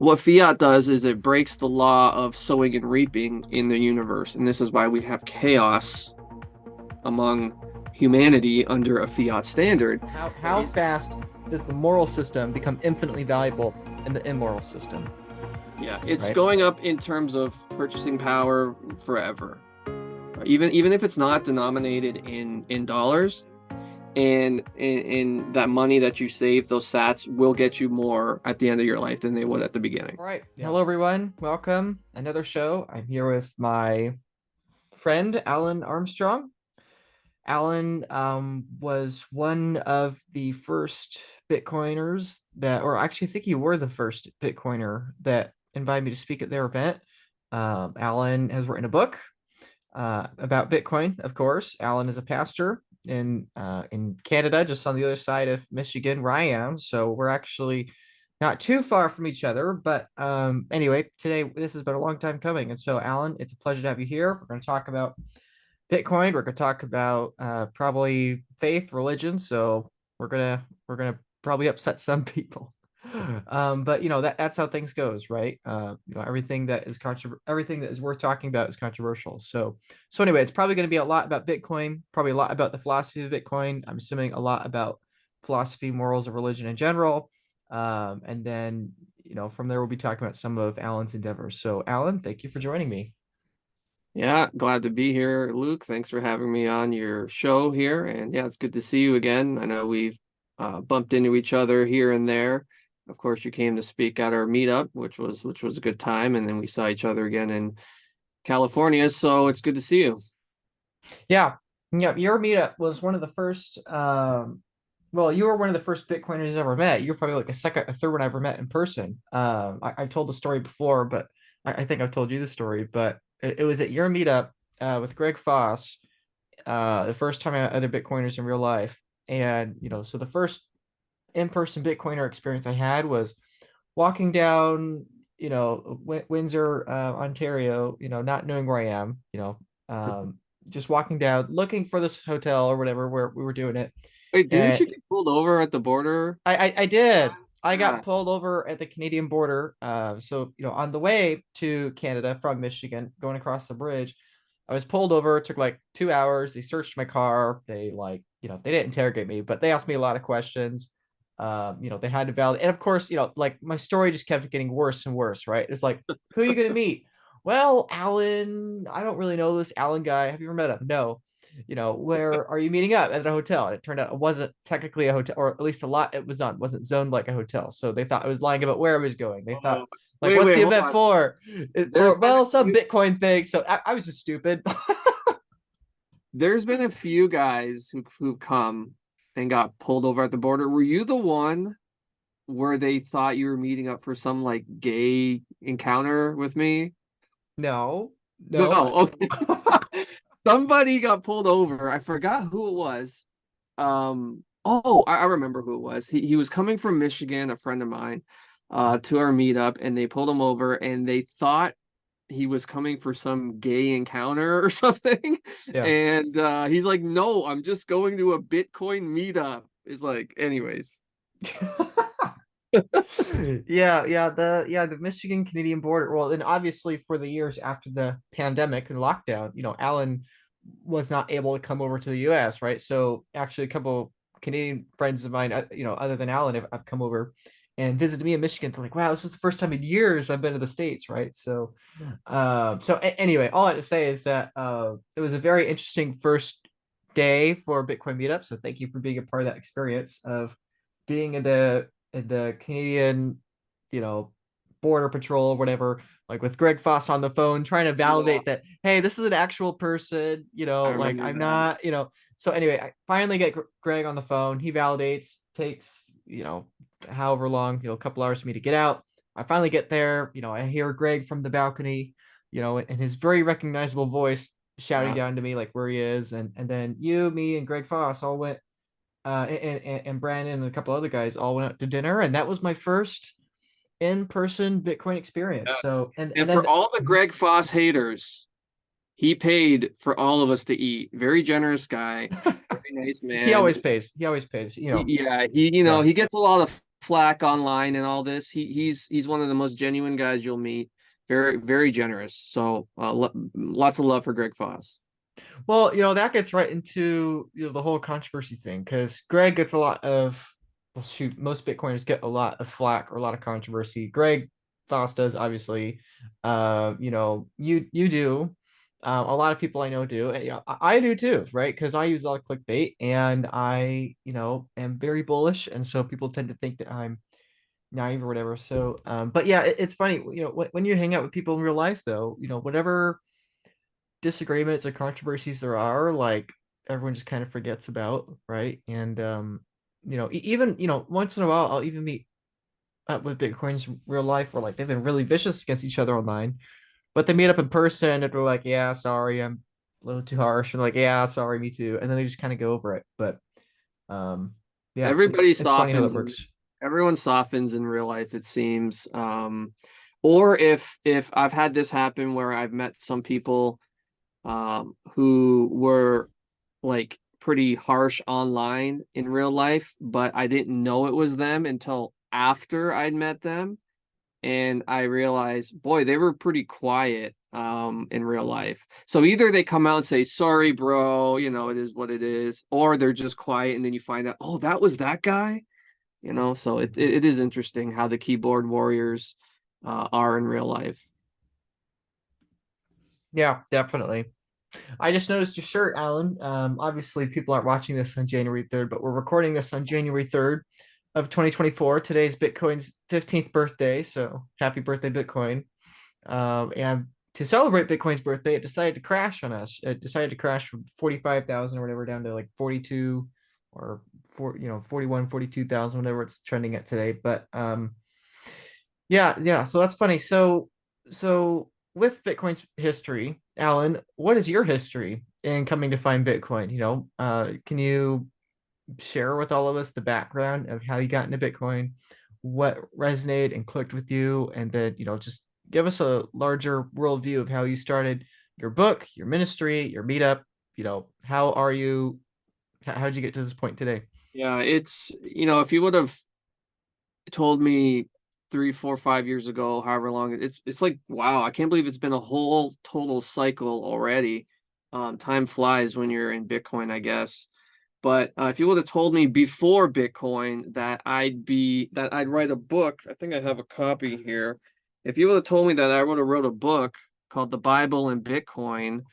What Fiat does is it breaks the law of sowing and reaping in the universe, and this is why we have chaos among humanity under a Fiat standard. How fast does the moral system become infinitely valuable in the immoral system, Yeah, it's right? going up in terms of purchasing power forever. Even if it's not denominated in dollars, and that money that you save, those sats will get you more at the end of your life than they would at the beginning. All right. Yeah. Hello, everyone. Welcome. Another show. I'm here with my friend, Allan Armstrong. Allan was one of the first Bitcoiners or actually, I think you were the first Bitcoiner that invited me to speak at their event. Allan has written a book about Bitcoin, of course. Allan is a pastor in Canada, just on the other side of Michigan, where I am. So we're actually not too far from each other. But anyway, today this has been a long time coming, and so Allan, it's a pleasure to have you here. We're going to talk about Bitcoin. We're going to talk about probably faith, religion. So we're gonna probably upset some people. But that's how things goes, right? Everything that is worth talking about is controversial. So anyway, it's probably going to be a lot about Bitcoin, probably a lot about the philosophy of Bitcoin. I'm assuming a lot about philosophy, morals of religion in general. And then from there we'll be talking about some of Allan's endeavors. So Allan, thank you for joining me. Yeah, glad to be here, Luke. Thanks for having me on your show here. And yeah, it's good to see you again. I know we've bumped into each other here and there. Of course, you came to speak at our meetup, which was a good time, and then we saw each other again in California. So it's good to see you. Yeah. Yeah, your meetup was one of the first well, you were one of the first Bitcoiners I ever met. You're probably like a second, a third one I ever met in person. I've told the story before, but I think I've told you the story. But it was at your meetup with Greg Foss, the first time I met other Bitcoiners in real life. And so the first in-person Bitcoiner experience I had was walking down, Windsor, Ontario, not knowing where I am, just walking down, looking for this hotel or whatever where we were doing it. Wait, didn't And you get pulled over at the border? I did. I got Yeah. pulled over at the Canadian border. So on the way to Canada from Michigan, going across the bridge, I was pulled over. It took like 2 hours. They searched my car. They they didn't interrogate me, but they asked me a lot of questions. They had to validate, and of course, like my story just kept getting worse and worse. Right? It's like, who are you gonna meet? Well, Allan, I don't really know this Allan guy. Have you ever met him? No. Where are you meeting up at a hotel? And it turned out it wasn't technically a hotel, or at least a lot it was on wasn't zoned like a hotel. So they thought I was lying about where I was going. They thought, Oh, like, wait, what's wait, the hold event on. for? There's been a Well, some few Bitcoin thing. So I was just stupid. there's been a few guys who've come and got pulled over at the border. Were you the one where they thought you were meeting up for some like gay encounter with me? No, no. No, okay. Somebody got pulled over. I forgot who it was. I remember who it was. He was coming from Michigan, a friend of mine, to our meetup, and they pulled him over and they thought he was coming for some gay encounter or something. Yeah. And he's like, no, I'm just going to a Bitcoin meetup. It's like, anyways. The Michigan Canadian border. Well, and obviously for the years after the pandemic and lockdown, Allan was not able to come over to the US, right? So actually a couple Canadian friends of mine, other than Allan, have come over and visited me in Michigan. They're like, wow, this is the first time in years I've been to the States, right? Anyway, all I have to say is that it was a very interesting first day for Bitcoin meetup. So thank you for being a part of that experience of being in the Canadian, you know, border patrol or whatever, like with Greg Foss on the phone, trying to Yeah, validate that, hey, this is an actual person, I like remember I'm that. not. So anyway, I finally get Greg on the phone. He validates, takes, however long, a couple hours for me to get out. I finally get there. I hear Greg from the balcony, in his very recognizable voice shouting Yeah. down to me like where he is. And then me, and Greg Foss all went and Brandon and a couple other guys all went out to dinner, and that was my first in-person Bitcoin experience. Yeah. So and And then for all the Greg Foss haters, he paid for all of us to eat. Very generous guy, very nice he man. always pays. He always pays. Yeah, he Yeah. he gets a lot of flack online and all this. He's one of the most genuine guys you'll meet. Very, very generous. So lots of love for Greg Foss. Well, that gets right into the whole controversy thing because Greg gets a lot of, well, shoot, most Bitcoiners get a lot of flack or a lot of controversy. Greg Foss does, obviously. You do. A lot of people I know do. And, I do too, right? Because I use a lot of clickbait, and I, am very bullish, and so people tend to think that I'm naive or whatever. So, but yeah, it's funny, when you hang out with people in real life, though, whatever disagreements or controversies there are, like, everyone just kind of forgets about, right? And even once in a while, I'll even meet up with Bitcoins in real life where, like, they've been really vicious against each other online, but they meet up in person and they're like, "Yeah, sorry, I'm a little too harsh," and like, "Yeah, sorry, me too," and then they just kind of go over it. But um, yeah, Everybody it's funny how that softens and works. everyone softens in real life, it seems. Or if I've had this happen where I've met some people who were like pretty harsh online in real life, but I didn't know it was them until after I'd met them. And I realized, boy, they were pretty quiet in real life. So either they come out and say, sorry, bro, it is what it is, or they're just quiet and then you find out, oh, that was that guy, so it is interesting how the keyboard warriors are in real life. Yeah, definitely. I just noticed your shirt, Alan. Obviously, people aren't watching this on January 3rd, but we're recording this on January 3rd of 2024. Today's Bitcoin's 15th birthday, so happy birthday, Bitcoin. And to celebrate Bitcoin's birthday, it decided to crash on us. It decided to crash from 45,000 or whatever down to like 42 or 41, 42,000, whatever it's trending at today. But yeah, yeah. So that's funny. So with Bitcoin's history, Alan, what is your history in coming to find Bitcoin? Can you share with all of us the background of how you got into Bitcoin, what resonated and clicked with you, and then, just give us a larger worldview of how you started your book, your ministry, your meetup. How are you? How'd you get to this point today? Yeah, it's, if you would have told me 3, 4, 5 years ago, however long it's like, wow, I can't believe it's been a whole total cycle already. Time flies when you're in Bitcoin, I guess. But if you would have told me before Bitcoin that I'd write a book, I think I have a copy here. If you would have told me that I would have wrote a book called The Bible and Bitcoin,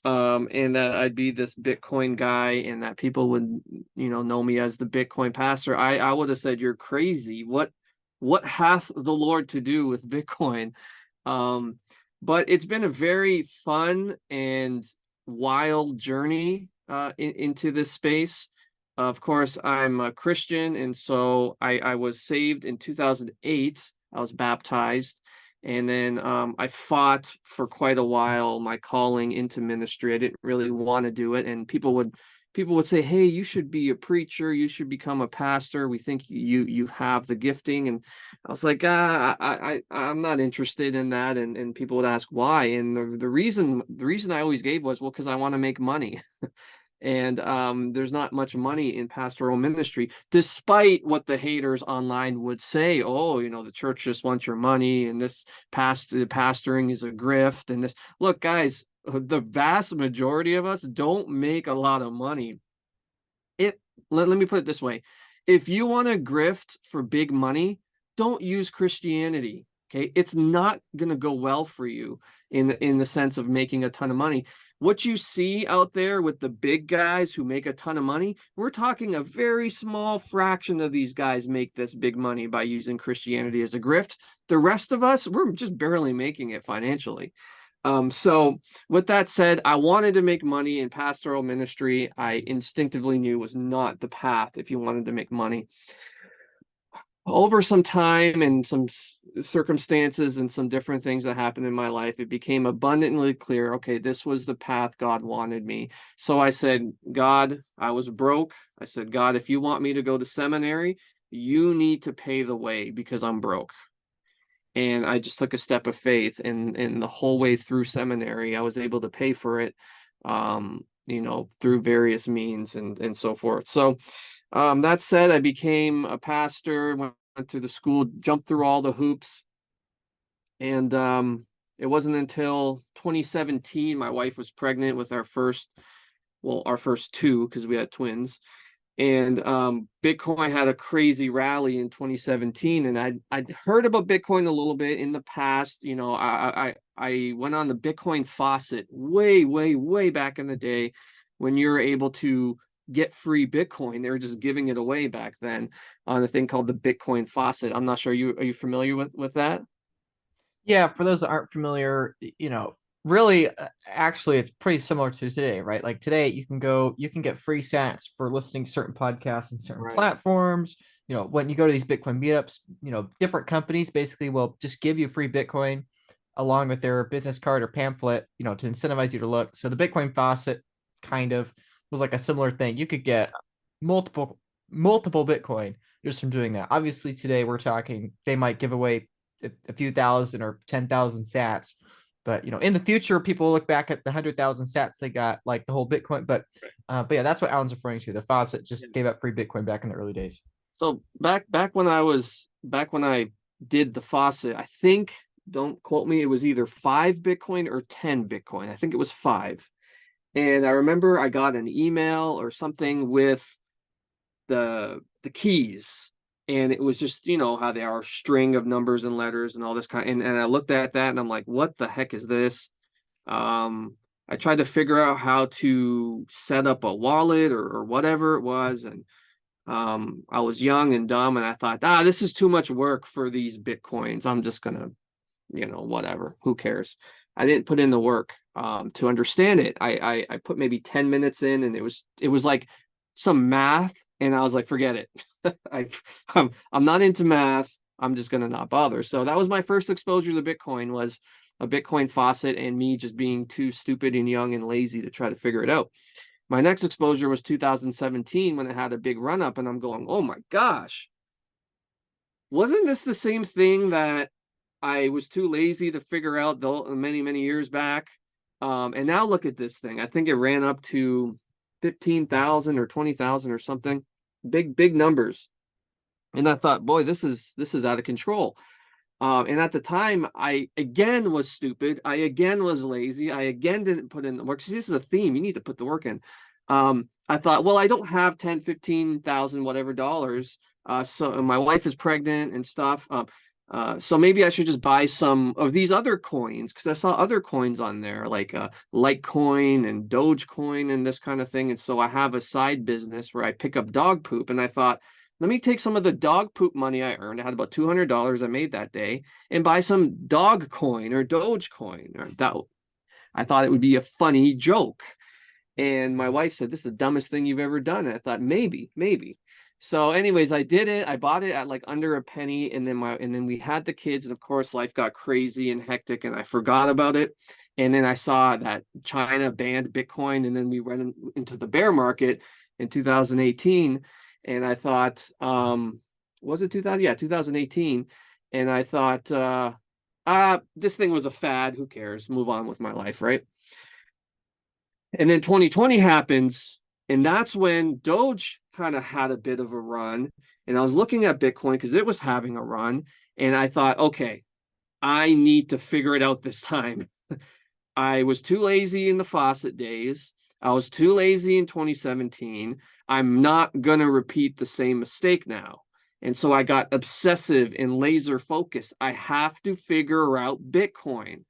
and that I'd be this Bitcoin guy and that people would, know me as the Bitcoin pastor, I would have said you're crazy. What hath the Lord to do with Bitcoin? Um, but it's been a very fun and wild journey into this space. Of course, I'm a Christian, and so I was saved in 2008. I was baptized, and then I fought for quite a while my calling into ministry. I didn't really want to do it, and people would say, "Hey, you should be a preacher. You should become a pastor. We think you have the gifting." And I was like, I'm not interested in that. And people would ask why. And the reason I always gave was, well, because I want to make money. And there's not much money in pastoral ministry, despite what the haters online would say. Oh, the church just wants your money, and this pastoring is a grift. And this, look, guys, the vast majority of us don't make a lot of money. Let me put it this way. If you want to grift for big money, don't use Christianity. Okay. It's not going to go well for you in the sense of making a ton of money. What you see out there with the big guys who make a ton of money, we're talking a very small fraction of these guys make this big money by using Christianity as a grift. The rest of us, we're just barely making it financially. So with that said, I wanted to make money in pastoral ministry. I instinctively knew was not the path if you wanted to make money. Over some time and some circumstances and some different things that happened in my life, it became abundantly clear, okay, this was the path God wanted me. So I said, God, I was broke. I said, God, if you want me to go to seminary, you need to pay the way because I'm broke. And I just took a step of faith, and the whole way through seminary I was able to pay for it, through various means and so forth. So that said, I became a pastor, went through the school, jumped through all the hoops. And it wasn't until 2017 my wife was pregnant with our first two, because we had twins. And Bitcoin had a crazy rally in 2017, and I'd heard about Bitcoin a little bit in the past. I went on the Bitcoin faucet way, way, way back in the day when you were able to get free Bitcoin. They were just giving it away back then on a thing called the Bitcoin faucet. I'm not sure, are you familiar with that? Yeah, for those that aren't familiar, really, actually, it's pretty similar to today, right? Like today, you can get free sats for listening to certain podcasts and certain Right. platforms. When you go to these Bitcoin meetups, different companies basically will just give you free Bitcoin along with their business card or pamphlet, to incentivize you to look. So the Bitcoin faucet kind of was like a similar thing. You could get multiple, multiple Bitcoin just from doing that. Obviously, today we're talking, they might give away a few thousand or 10,000 sats. But in the future, people look back at the 100,000 sats they got, like the whole Bitcoin. But yeah, that's what Allan's referring to. The faucet just gave up free Bitcoin back in the early days. So back when I did the faucet, I think, don't quote me, it was either 5 Bitcoin or 10 Bitcoin. I think it was 5. And I remember I got an email or something with the keys, and it was just, how they are, string of numbers and letters and all this and I looked at that and I'm like, what the heck is this? I tried to figure out how to set up a wallet or whatever it was, and I was young and dumb, and I thought, this is too much work for these Bitcoins. I'm just gonna, whatever, who cares? I didn't put in the work to understand it. I put maybe 10 minutes in, and it was like some math, and I was like, forget it. I'm not into math. I'm just gonna not bother. So that was my first exposure to Bitcoin, was a Bitcoin faucet, and me just being too stupid and young and lazy to try to figure it out. My next exposure was 2017 when it had a big run up, and I'm going, oh my gosh, wasn't this the same thing that I was too lazy to figure out many, many years back? And now look at this thing. I think it ran up to 15,000 or 20,000 or something. Big, big numbers. And I thought, boy, this is out of control. And at the time, I again was stupid. I again was lazy. I again didn't put in the work. See, this is a theme. You need to put the work in. I thought, well, I don't have 10, 15,000, whatever dollars. So my wife is pregnant and stuff. So maybe I should just buy some of these other coins, because I saw other coins on there, like Litecoin and Dogecoin and this kind of thing. And so I have a side business where I pick up dog poop. And I thought, let me take some of the dog poop money I earned. I had about $200 I made that day, and buy some dog coin or Dogecoin. Or that, I thought it would be a funny joke. And my wife said, this is the dumbest thing you've ever done. And I thought, maybe, maybe. So, anyways, I did it. I bought it at like under a penny, and then we had the kids, and of course, life got crazy and hectic, and I forgot about it. And then I saw that China banned Bitcoin, and then we went into the bear market in 2018, and I thought, was it 2000? Yeah, 2018, and I thought, this thing was a fad. Who cares? Move on with my life, right? And then 2020 happens, and that's when Doge kind of had a bit of a run. And I was looking at Bitcoin because it was having a run. And I thought, okay, I need to figure it out this time. I was too lazy in the faucet days. I was too lazy in 2017. I'm not going to repeat the same mistake now. And so I got obsessive and laser focused. I have to figure out Bitcoin.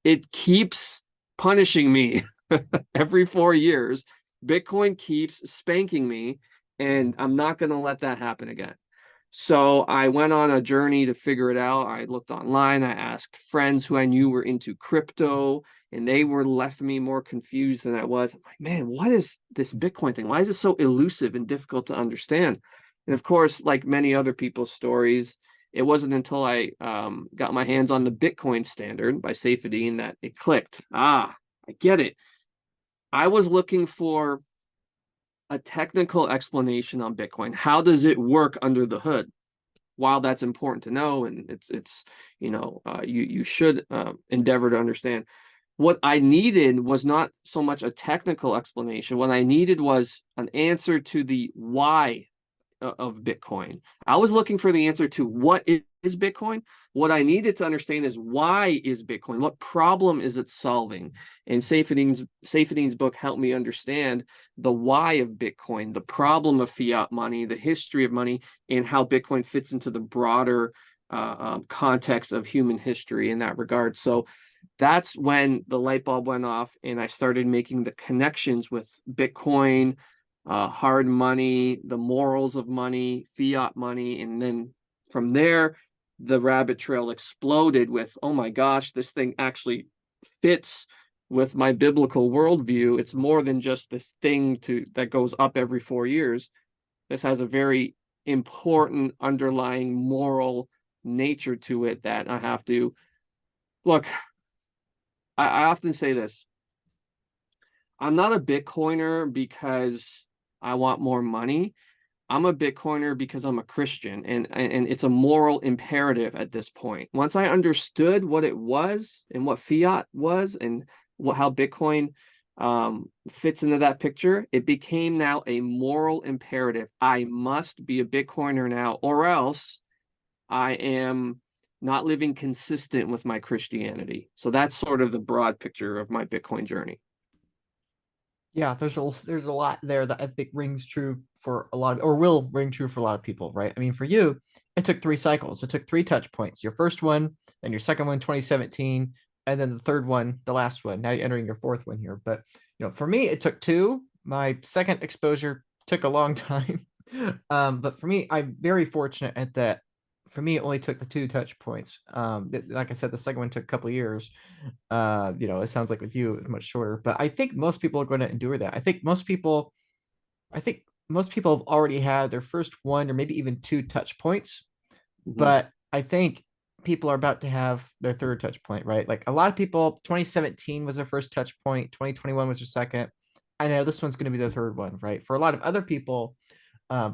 It keeps punishing me. Every 4 years, Bitcoin keeps spanking me, and I'm not going to let that happen again. So I went on a journey to figure it out. I looked online. I asked friends who I knew were into crypto, and they were left me more confused than I was. I'm like, man, what is this Bitcoin thing? Why is it so elusive and difficult to understand? And of course, like many other people's stories, it wasn't until I got my hands on the Bitcoin standard by Saifedean that it clicked. I get it. I was looking for a technical explanation on Bitcoin. How does it work under the hood? While that's important to know, and it's you should endeavor to understand. What I needed was not so much a technical explanation. What I needed was an answer to the why of Bitcoin. I was looking for the answer to what is Bitcoin. What I needed to understand is why is Bitcoin? What problem is it solving? And Saifedean's book helped me understand the why of Bitcoin, the problem of fiat money, the history of money, and how Bitcoin fits into the broader context of human history in that regard. So that's when the light bulb went off, and I started making the connections with Bitcoin, hard money, the morals of money, fiat money. And then from there, the rabbit trail exploded with, oh my gosh, this thing actually fits with my biblical worldview. It's more than just this thing that goes up every 4 years. This has a very important underlying moral nature to it that I have to look. I often say this. I'm not a Bitcoiner because I want more money. I'm a Bitcoiner because I'm a Christian, and it's a moral imperative at this point. Once I understood what it was and what fiat was and how Bitcoin fits into that picture, it became now a moral imperative. I must be a Bitcoiner now, or else I am not living consistent with my Christianity. So that's sort of the broad picture of my Bitcoin journey. Yeah, there's a lot there that I think rings true for a lot of, or will ring true for a lot of people, right? I mean, for you, it took 3 cycles. It took 3 touch points. Your first one, then your second one, 2017, and then the third one, the last one. Now you're entering your fourth one here. But for me, it took two. My second exposure took a long time. But for me, I'm very fortunate at that. For me, it only took the 2 touch points. Like I said, the second one took a couple of years. It sounds like with you, it's much shorter. But I think most people are going to endure that. I think most people have already had their first one or maybe even 2 touch points. Mhm. But I think people are about to have their third touch point, right? Like a lot of people, 2017 was their first touch point, 2021 was their second. I know this one's going to be the third one, right? For a lot of other people,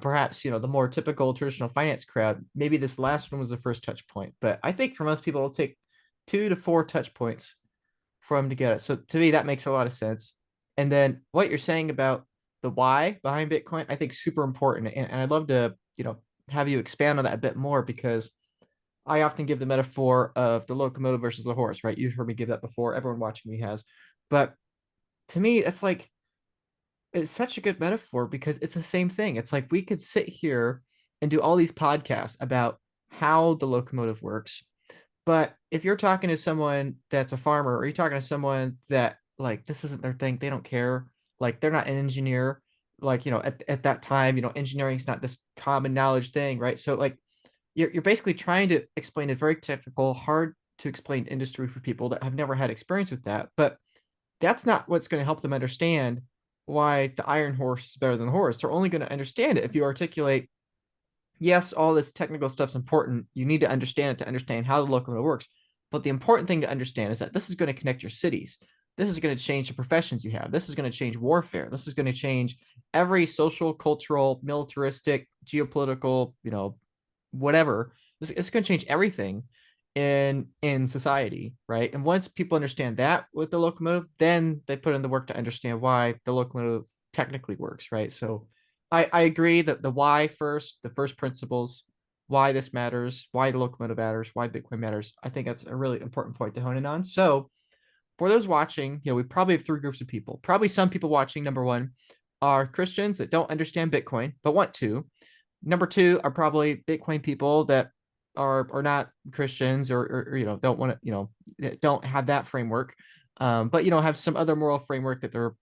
perhaps the more typical traditional finance crowd, maybe this last one was the first touch point. But I think for most people, it'll take 2 to 4 touch points for them to get it. So to me, that makes a lot of sense. And then what you're saying about the why behind Bitcoin, I think super important. And I'd love to, have you expand on that a bit more because I often give the metaphor of the locomotive versus the horse, right? You've heard me give that before. Everyone watching me has. But to me, it's such a good metaphor because it's the same thing. It's like we could sit here and do all these podcasts about how the locomotive works. But if you're talking to someone that's a farmer, or you're talking to someone that like this isn't their thing, they don't care, like they're not an engineer, like at that time, engineering is not this common knowledge thing, right? So like you're basically trying to explain a very technical, hard to explain industry for people that have never had experience with that. But that's not what's going to help them understand why the iron horse is better than the horse. They're only going to understand it if you articulate, yes, all this technical stuff's important. You need to understand it to understand how the locomotive works. But the important thing to understand is that this is going to connect your cities. This is going to change the professions you have. This is going to change warfare. This is going to change every social, cultural, militaristic, geopolitical, whatever. It's going to change everything in society, right? And once people understand that with the locomotive, then they put in the work to understand why the locomotive technically works, right? So I agree that the why first, the first principles, why this matters, why the locomotive matters, why Bitcoin matters. I think that's a really important point to hone in on. So for those watching, we probably have 3 groups of people. Probably some people watching, number one, are Christians that don't understand Bitcoin but want to. Number two are probably Bitcoin people that are not Christians or don't want to don't have that framework, but have some other moral framework that they're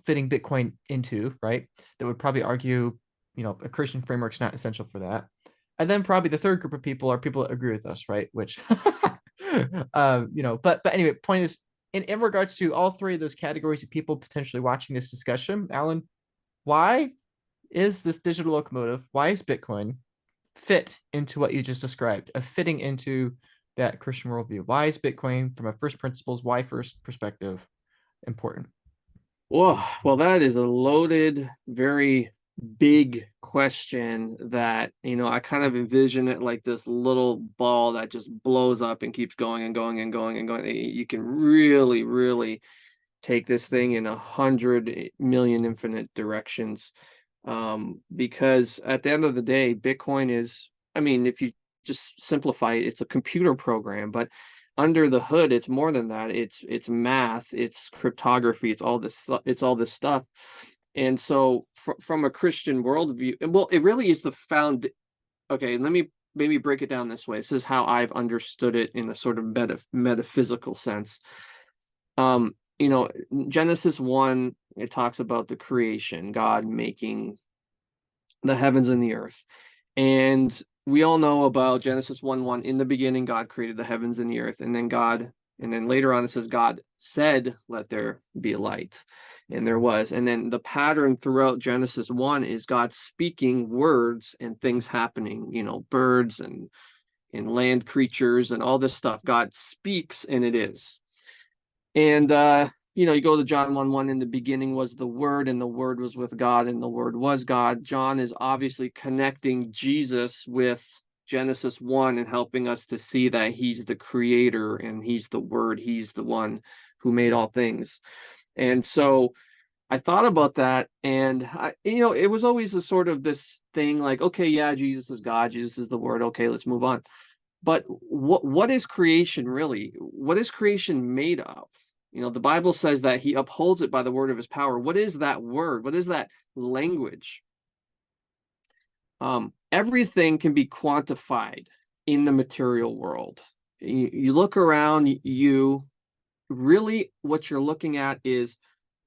fitting Bitcoin into, right? That would probably argue a Christian framework's not essential for that. And then probably the third group of people are people that agree with us, right? Which but anyway, point is in regards to all three of those categories of people potentially watching this discussion, Allan, why is this digital locomotive, why is Bitcoin fit into what you just described, of fitting into that Christian worldview? Why is Bitcoin, from a first principles, why first perspective, important? Whoa, well, that is a loaded, very big question that, I kind of envision it like this little ball that just blows up and keeps going and going and going and going. You can really, really take this thing in 100 million infinite directions. because at the end of the day, Bitcoin is, I mean, if you just simplify it, it's a computer program, but under the hood, it's more than that. It's math, it's cryptography, it's all this stuff. And so from a Christian worldview, well, it really is the found. Okay, let me maybe break it down this way. This is how I've understood it in a sort of metaphysical sense. You know, Genesis 1, it talks about the creation, God making the heavens and the earth. And we all know about Genesis 1:1. In the beginning, God created the heavens and the earth. And then later on, it says, God said, let there be light. And there was. And then the pattern throughout Genesis 1 is God speaking words and things happening, you know, birds and land creatures and all this stuff. God speaks and it is. And you know, you go to John 1:1, in the beginning was the Word, and the Word was with God, and the Word was God. John is obviously connecting Jesus with Genesis 1 and helping us to see that he's the creator and he's the Word, he's the one who made all things. And so I thought about that, and you know, it was always a sort of this thing like, okay, yeah, Jesus is God, Jesus is the Word, okay, let's move on. But what is creation really? What is creation made of? You know, the Bible says that he upholds it by the word of his power. What is that word? What is that language? Everything can be quantified in the material world. You look around, you really what you're looking at is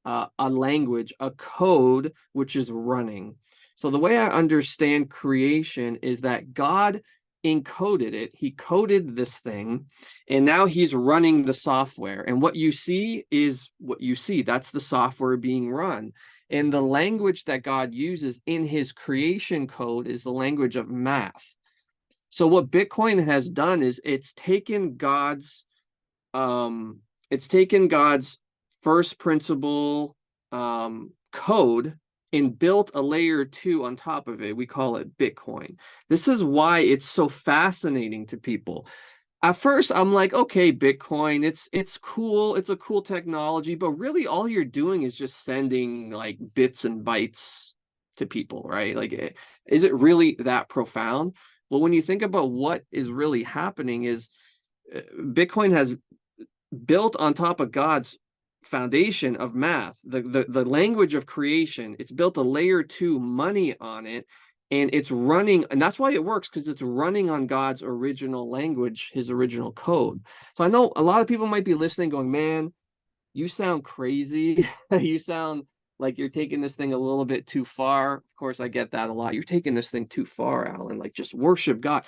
a language, a code which is running. So the way I understand creation is that God encoded it. He coded this thing, and now he's running the software. And what you see is what you see. That's the software being run. And the language that God uses in his creation code is the language of math. So what Bitcoin has done is um, it's taken God's first principle code and built a layer two on top of it. We call it Bitcoin. This is why it's so fascinating to people. At first, I'm like, okay, Bitcoin, it's cool, it's a cool technology, but really all you're doing is just sending like bits and bytes to people, right? Like, is it really that profound? Well, when you think about what is really happening is Bitcoin has built on top of God's foundation of math, the language of creation. It's built a layer two money on it, and it's running, and that's why it works, because it's running on God's original language, his original code. So I know a lot of people might be listening going, man, you sound crazy. You sound like you're taking this thing a little bit too far. Of course, I get that a lot. You're taking this thing too far, Allan. Like, just worship God.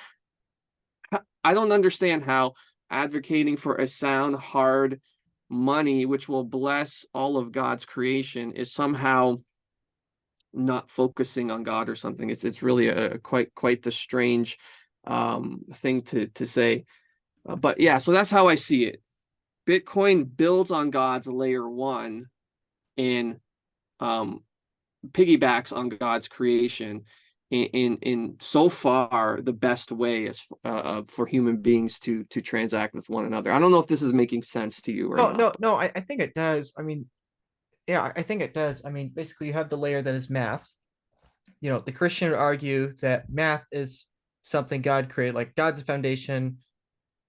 I don't understand how advocating for a sound, hard money, which will bless all of God's creation, is somehow not focusing on God or something. It's really a quite the strange thing to say. But yeah, so that's how I see it. Bitcoin builds on God's layer one and um, piggybacks on God's creation in so far the best way is for human beings to transact with one another. I don't know if this is making sense to you or No, not. no, no. I think it does. I mean, yeah, I think it does. I mean, basically, you have the layer that is math. The Christian would argue that math is something God created, like God's the foundation.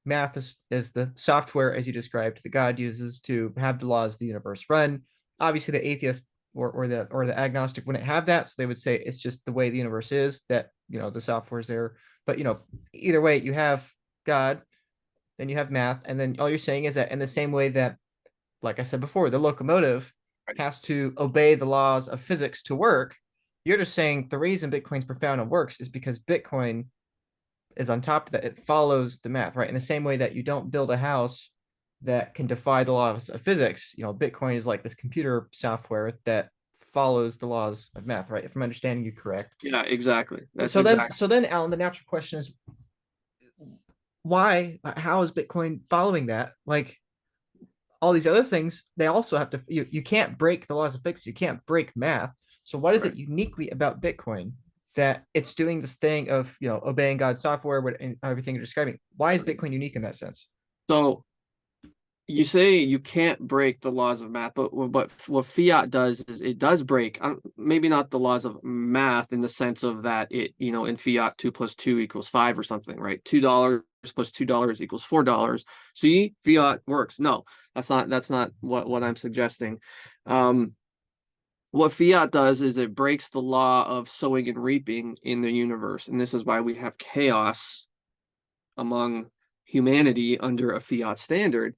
Math is the software, as you described, that God uses to have the laws of the universe run. Obviously, the atheist or the agnostic wouldn't have that, so they would say it's just the way the universe is, that the software is there. But either way, you have God, then you have math, and then all you're saying is that in the same way that, like I said before, the locomotive has to obey the laws of physics to work, you're just saying the reason Bitcoin's profound and works is because Bitcoin is on top of that. It follows the math, right? In the same way that you don't build a house that can defy the laws of physics, Bitcoin is like this computer software that follows the laws of math, right? If I'm understanding you correct. Yeah, exactly. So, That's so then, exactly. so then, Allan, the natural question is, why? How is Bitcoin following that? Like all these other things, they also have to. You can't break the laws of physics. You can't break math. So, what is Right. it uniquely about Bitcoin that it's doing this thing of obeying God's software and everything you're describing? Why is Right. Bitcoin unique in that sense? So you say you can't break the laws of math, but what fiat does is it does break, maybe not the laws of math in the sense of that it, in fiat 2 + 2 = 5 or something, right? $2 plus $2 equals $4. See, fiat works. No, that's not what I'm suggesting. Um, what fiat does is it breaks the law of sowing and reaping in the universe, and this is why we have chaos among humanity under a fiat standard,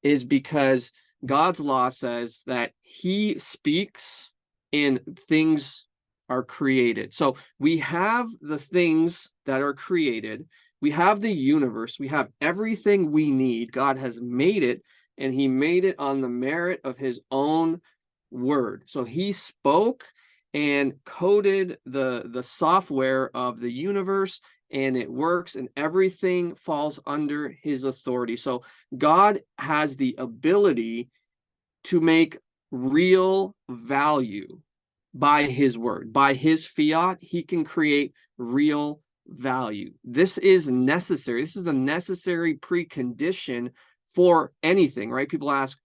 is because God's law says that he speaks and things are created. So we have the things that are created, we have the universe, we have everything we need. God has made it, and he made it on the merit of his own word. So he spoke and coded the software of the universe, and it works, and everything falls under his authority. So God has the ability to make real value by his word. By his fiat, he can create real value. This is necessary. This is a necessary precondition for anything, right? People ask,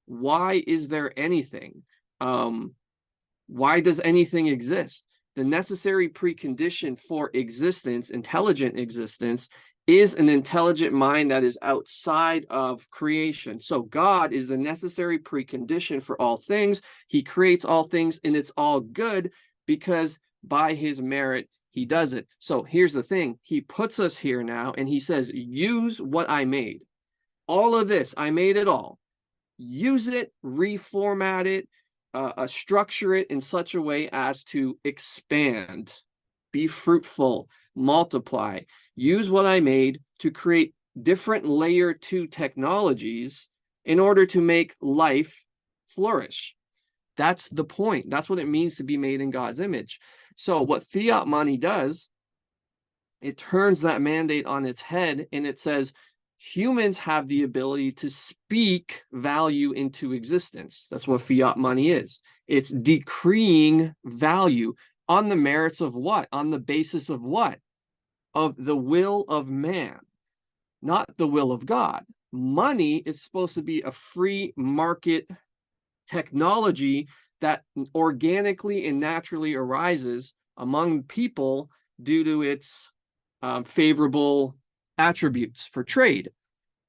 why is there anything? Why does anything exist? The necessary precondition for existence, intelligent existence, is an intelligent mind that is outside of creation. So God is the necessary precondition for all things. He creates all things, and it's all good because by his merit, he does it. So here's the thing. He puts us here now, and he says, use what I made. All of this, I made it all. Use it, reformat it, structure it in such a way as to expand, be fruitful, multiply. Use what I made to create different layer 2 technologies in order to make life flourish. That's the point. That's what it means to be made in God's image. So what fiat money does, it turns that mandate on its head, and it says, humans have the ability to speak value into existence. That's what fiat money is. It's decreeing value on the merits of what? On the basis of what? Of the will of man, not the will of God. Money is supposed to be a free market technology that organically and naturally arises among people due to its favorable attributes for trade.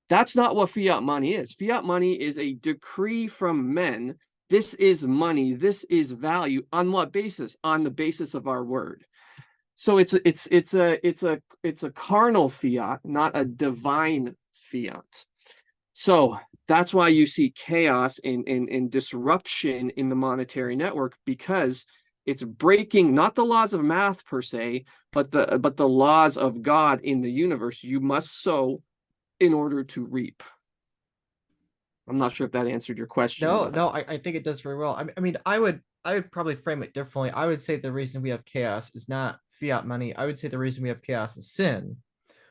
That's not what fiat money is. Fiat money is a decree from men. This is money. This is value. On what basis? On the basis of our word. So it's a carnal fiat, not a divine fiat. So that's why you see chaos and disruption in the monetary network, because it's breaking not the laws of math per se, but the laws of God in the universe. You must sow in order to reap. I'm not sure if that answered your question, No, but no, I think it does very well. I mean, I would probably frame it differently. I would say the reason we have chaos is not fiat money. I would say the reason we have chaos is sin.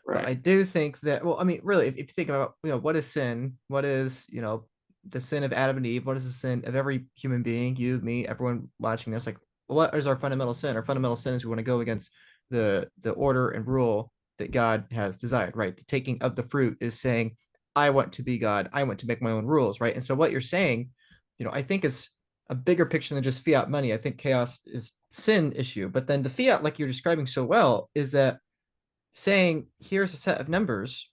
But right. I do think that, well, I mean, really, if you think about, what is sin? What is, the sin of Adam and Eve? What is the sin of every human being, you, me, everyone watching this? Like, what is our fundamental sin? Our fundamental sin is we want to go against the order and rule that God has desired, right? The taking of the fruit is saying, I want to be God. I want to make my own rules, right? And so what you're saying, I think is a bigger picture than just fiat money. I think chaos is sin issue, but then the fiat, like you're describing so well, is that saying, here's a set of numbers,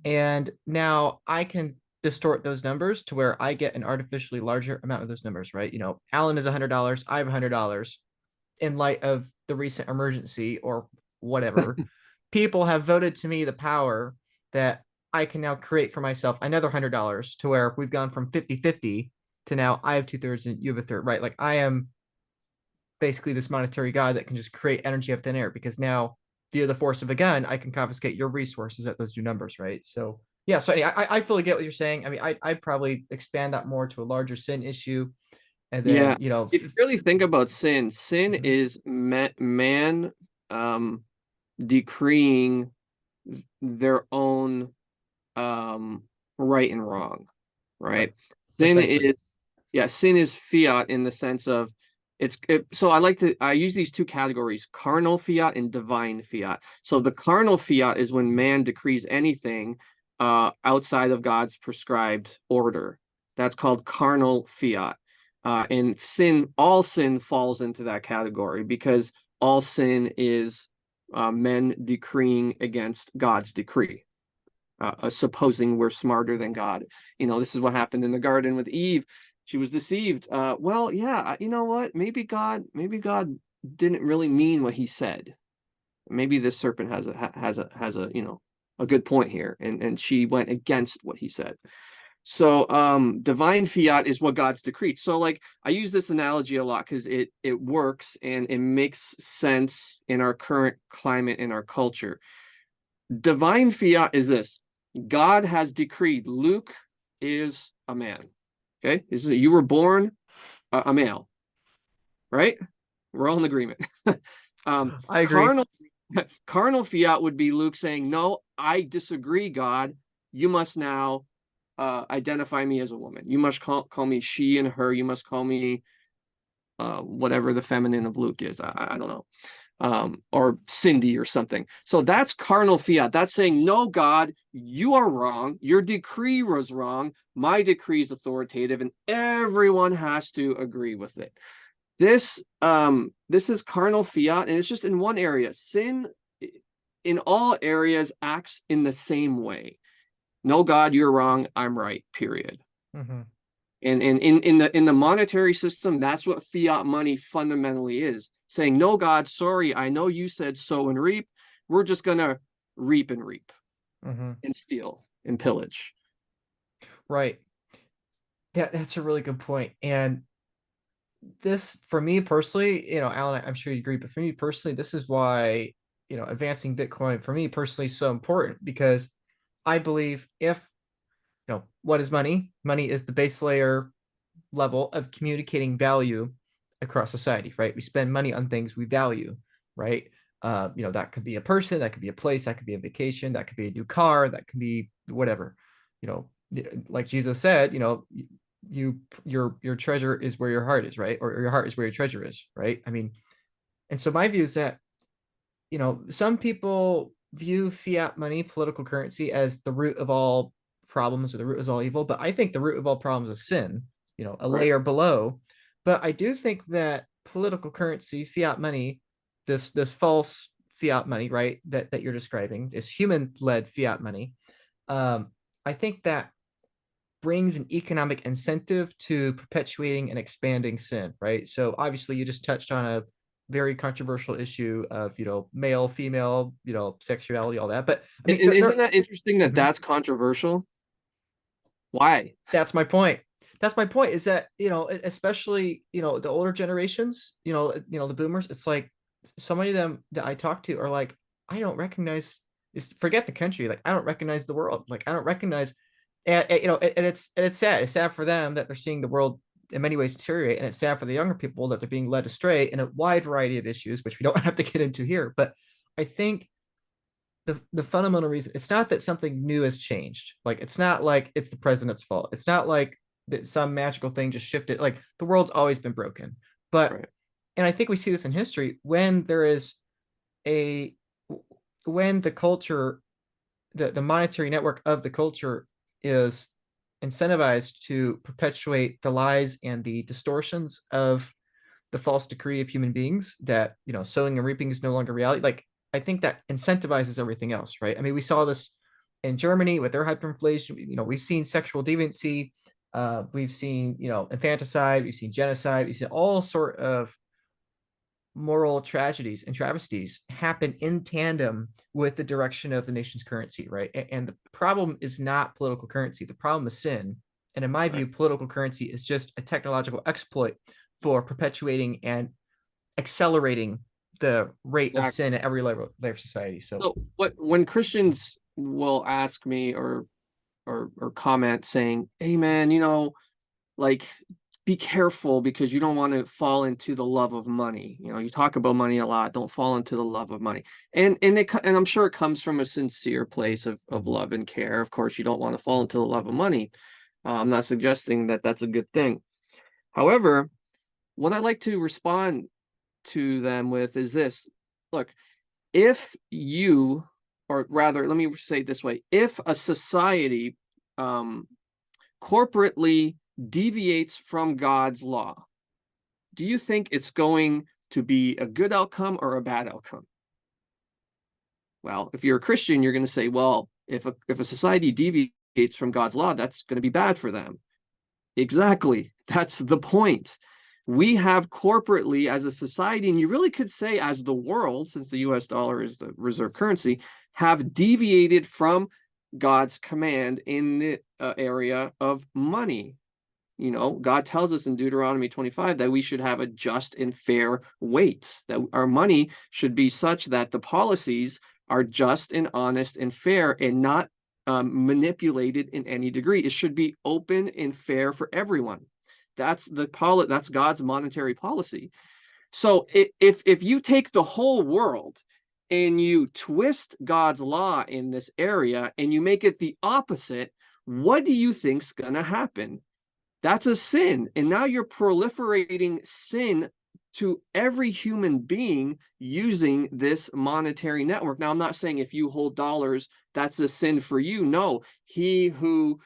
and now I can distort those numbers to where I get an artificially larger amount of those numbers, right? Allan is $100, I have $100. In light of the recent emergency or whatever, people have voted to me the power that I can now create for myself another $100, to where we've gone from 50-50 to now I have 2/3 and you have a third, right? Like, I am basically this monetary god that can just create energy out of thin air, because now via the force of a gun, I can confiscate your resources at those two numbers, right? So yeah, so I fully get what you're saying. I mean, I'd probably expand that more to a larger sin issue, and Yeah. then If you really think about sin, sin Mhm. is man um, decreeing their own right and wrong, Right, right? Sin precisely. is, yeah, sin is fiat in the sense of so I use these two categories, carnal fiat and divine fiat. So the carnal fiat is when man decrees anything, outside of God's prescribed order. That's called carnal fiat. And all sin falls into that category because all sin is men decreeing against God's decree, supposing we're smarter than God. This is what happened in the garden with Eve. She was deceived. Well, yeah, you know what? Maybe God didn't really mean what he said. Maybe this serpent has a a good point here, and she went against what he said. So divine fiat is what God's decreed. So like I use this analogy a lot because it works and it makes sense in our current climate in our culture. Divine fiat is this: God has decreed Luke is a man. Okay, you were born a male, right? We're all in agreement. I agree. Carnal carnal fiat would be Luke saying, "No, I disagree, God. You must now identify me as a woman. You must call me she and her. You must call me whatever the feminine of Luke is. I don't know." Or Cindy or something. So that's carnal fiat. That's saying, no, God, you are wrong. Your decree was wrong. My decree is authoritative, and everyone has to agree with it. This is carnal fiat, and it's just in one area. Sin in all areas acts in the same way. No, God, you're wrong. I'm right. Period. Mm-hmm. And in the monetary system, that's what fiat money fundamentally is. Saying, no, God, sorry, I know you said sow and reap. We're just gonna reap Mm-hmm. and steal and pillage. Right. Yeah, that's a really good point. And this, for me personally, Alan, I'm sure you agree, but for me personally, this is why, advancing Bitcoin for me personally is so important because I believe if, what is money? Money is the base layer level of communicating value across society, right? We spend money on things we value, right? That could be a person, that could be a place, that could be a vacation, that could be a new car, that could be whatever. You know, like Jesus said, your treasure is where your heart is, right? Or your heart is where your treasure is, right? I mean, and so my view is that, some people view fiat money, political currency, as the root of all problems or the root of all evil, but I think the root of all problems is sin, a Right. layer below. But I do think that political currency, fiat money, this false fiat money, right, that you're describing, this human-led fiat money, um, I think that brings an economic incentive to perpetuating and expanding sin, right? So obviously you just touched on a very controversial issue of, male, female, sexuality, all that. But I mean, And isn't that interesting that Mhm. that's controversial? Why? That's my point. That's my point is that, especially, the older generations, the boomers, it's like so many of them that I talk to are like, I don't recognize is forget the country. Like, I don't recognize the world. Like, I don't recognize, and it's sad. It's sad for them that they're seeing the world in many ways deteriorate. And it's sad for the younger people that they're being led astray in a wide variety of issues, which we don't have to get into here. But I think the fundamental reason, it's not that something new has changed. Like, it's not like it's the president's fault. It's not like that some magical thing just shifted. Like, the world's always been broken. But Right. and I think we see this in history when there is a when the culture, the monetary network of the culture is incentivized to perpetuate the lies and the distortions of the false decree of human beings, that sowing and reaping is no longer reality. Like, I think that incentivizes everything else, right? I mean, we saw this in Germany with their hyperinflation. We've seen sexual deviancy, we've seen infanticide, we've seen genocide, we've seen all sort of moral tragedies and travesties happen in tandem with the direction of the nation's currency, right? And the problem is not political currency. The problem is sin. And in my Right. view, political currency is just a technological exploit for perpetuating and accelerating the rate of Exactly. sin at every level of society. So, So when Christians will ask me or comment saying, "Hey man, like be careful because you don't want to fall into the love of money. You talk about money a lot. Don't fall into the love of money." And I'm sure it comes from a sincere place of love and care. Of course, you don't want to fall into the love of money. I'm not suggesting that that's a good thing. However, what I like to respond to them with is this: look, if you or rather, let me say it this way: if a society corporately deviates from God's law, do you think it's going to be a good outcome or a bad outcome? Well, if you're a Christian, you're going to say, well, if a society deviates from God's law, that's going to be bad for them. Exactly. That's the point. We have corporately as a society, and you really could say as the world, since the US dollar is the reserve currency, have deviated from God's command in the area of money. You know, God tells us in Deuteronomy 25 that we should have a just and fair weight, that our money should be such that the policies are just and honest and fair and not manipulated in any degree. It should be open and fair for everyone. That's God's monetary policy. So if you take the whole world and you twist God's law in this area and you make it the opposite, what do you think's going to happen? That's a sin. And now you're proliferating sin to every human being using this monetary network. Now, I'm not saying if you hold dollars, that's a sin for you. No, he who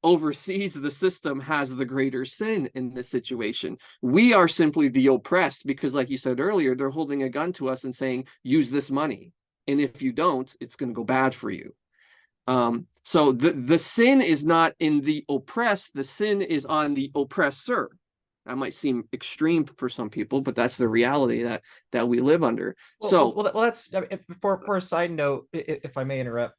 oversees the system has the greater sin in this situation. We are simply the oppressed because, like you said earlier, they're holding a gun to us and saying, use this money. And if you don't, it's going to go bad for you. So the sin is not in the oppressed, the sin is on the oppressor. That might seem extreme for some people, but that's the reality that we live under. That's for a side note, if I may interrupt.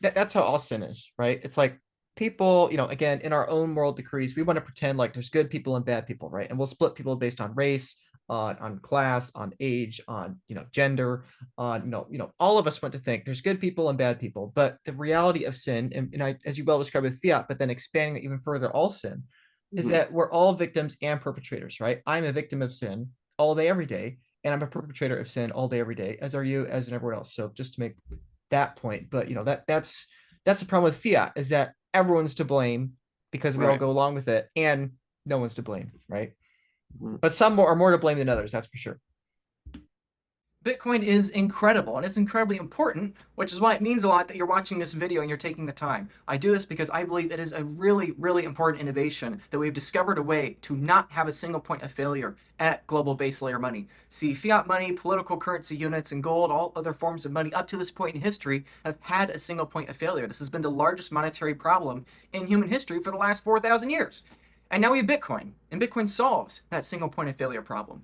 That's how all sin is, right? It's like people, again, in our own moral decrees, we want to pretend like there's good people and bad people, right? And we'll split people based on race, on class, on age, on gender, on all of us want to think there's good people and bad people, but the reality of sin, and as you well described with fiat, but then expanding it even further, all sin, is that we're all victims and perpetrators, right? I'm a victim of sin all day, every day, and I'm a perpetrator of sin all day, every day, as are you, as in everyone else. So just to make that point, but that's the problem with fiat, is that everyone's to blame because we all go along with it, and no one's to blame, right? But some are more to blame than others, that's for sure. Bitcoin is incredible, and it's incredibly important, which is why it means a lot that you're watching this video and you're taking the time. I do this because I believe it is a really, really important innovation that we've discovered a way to not have a single point of failure at global base layer money. See, fiat money, political currency units, and gold, all other forms of money up to this point in history have had a single point of failure. This has been the largest monetary problem in human history for the last 4,000 years. And now we have Bitcoin, and Bitcoin solves that single point of failure problem.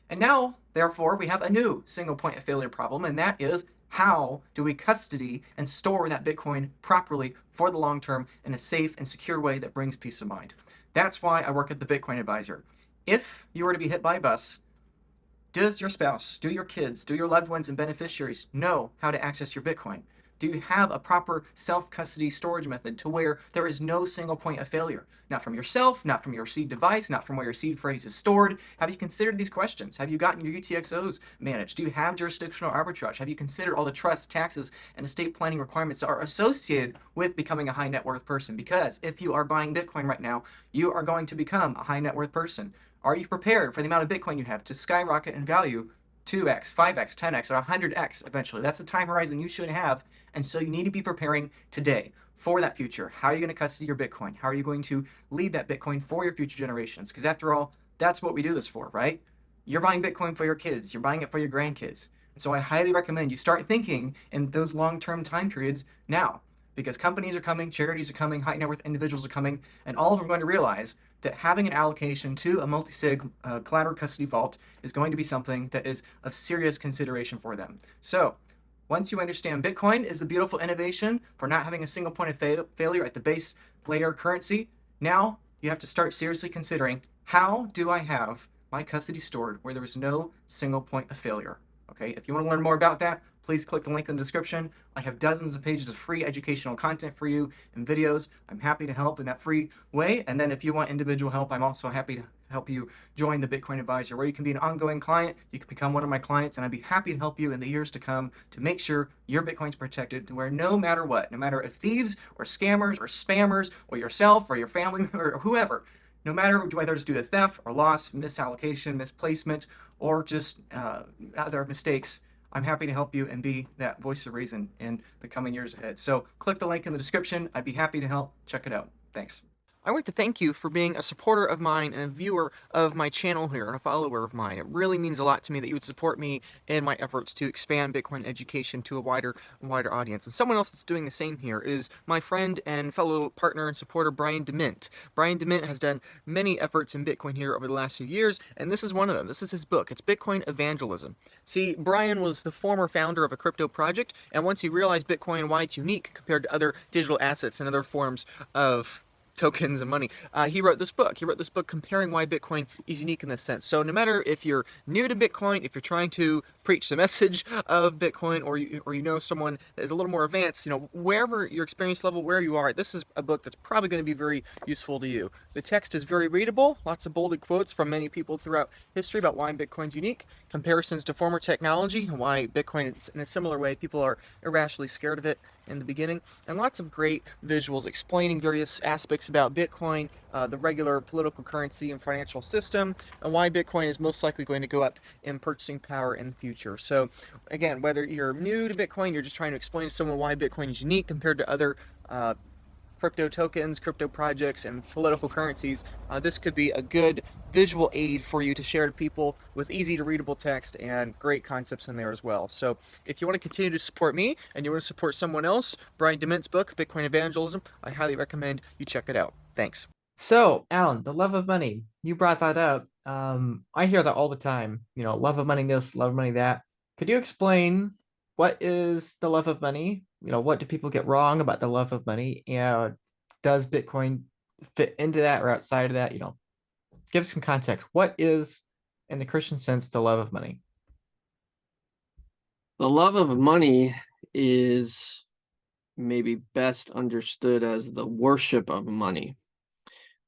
And now, therefore, we have a new single point of failure problem, and that is, how do we custody and store that Bitcoin properly for the long term in a safe and secure way that brings peace of mind? That's why I work at the Bitcoin Advisor. If you were to be hit by a bus, does your spouse, do your kids, do your loved ones and beneficiaries know how to access your Bitcoin? Do you have a proper self-custody storage method to where there is no single point of failure? Not from yourself, not from your seed device, not from where your seed phrase is stored. Have you considered these questions? Have you gotten your UTXOs managed? Do you have jurisdictional arbitrage? Have you considered all the trust, taxes, and estate planning requirements that are associated with becoming a high net worth person? Because if you are buying Bitcoin right now, you are going to become a high net worth person. Are you prepared for the amount of Bitcoin you have to skyrocket in value 2x, 5x, 10x, or 100x eventually? That's the time horizon you should have. And so you need to be preparing today for that future. How are you going to custody your Bitcoin? How are you going to leave that Bitcoin for your future generations? Because after all, that's what we do this for, right? You're buying Bitcoin for your kids. You're buying it for your grandkids. And so I highly recommend you start thinking in those long-term time periods now, because companies are coming, charities are coming, high net worth individuals are coming, and all of them are going to realize that having an allocation to a multi-sig collateral custody vault is going to be something that is of serious consideration for them. So once you understand Bitcoin is a beautiful innovation for not having a single point of failure at the base layer currency, now you have to start seriously considering, how do I have my custody stored where there is no single point of failure? Okay, if you want to learn more about that, please click the link in the description. I have dozens of pages of free educational content for you and videos. I'm happy to help in that free way. And then if you want individual help, I'm also happy to help you join the Bitcoin Advisor, where you can be an ongoing client. You can become one of my clients, and I'd be happy to help you in the years to come to make sure your Bitcoin's protected, to where no matter what, no matter if thieves or scammers or spammers or yourself or your family or whoever, no matter whether it's due to theft or loss, misallocation, misplacement, or just other mistakes, I'm happy to help you and be that voice of reason in the coming years ahead. So click the link in the description. I'd be happy to help. Check it out. Thanks. I want to thank you for being a supporter of mine and a viewer of my channel here and a follower of mine. It really means a lot to me that you would support me in my efforts to expand Bitcoin education to a wider audience. And someone else that's doing the same here is my friend and fellow partner and supporter, Brian DeMint. Brian DeMint has done many efforts in Bitcoin here over the last few years, and this is one of them. This is his book. It's Bitcoin Evangelism. See, Brian was the former founder of a crypto project, and once he realized Bitcoin and why it's unique compared to other digital assets and other forms of tokens and money, he wrote this book. He wrote this book comparing why Bitcoin is unique in this sense. So no matter if you're new to Bitcoin, if you're trying to preach the message of Bitcoin, or you know someone that is a little more advanced, wherever your experience level, where you are, this is a book that's probably going to be very useful to you. The text is very readable, lots of bolded quotes from many people throughout history about why Bitcoin's unique, comparisons to former technology, and why Bitcoin is in a similar way people are irrationally scared of it in the beginning, and lots of great visuals explaining various aspects about Bitcoin, the regular political currency and financial system, and why Bitcoin is most likely going to go up in purchasing power in the future. So again, whether you're new to Bitcoin, you're just trying to explain to someone why Bitcoin is unique compared to other crypto tokens, crypto projects, and political currencies, this could be a good visual aid for you to share to people with easy to readable text and great concepts in there as well. So if you want to continue to support me and you want to support someone else, Brian DeMint's book, Bitcoin Evangelism, I highly recommend you check it out. Thanks. So, Allan, the love of money, you brought that up. I hear that all the time, love of money this, love of money that. Could you explain what is the love of money? What do people get wrong about the love of money? And does Bitcoin fit into that or outside of that? Give some context. What is, in the Christian sense, the love of money? The love of money is maybe best understood as the worship of money,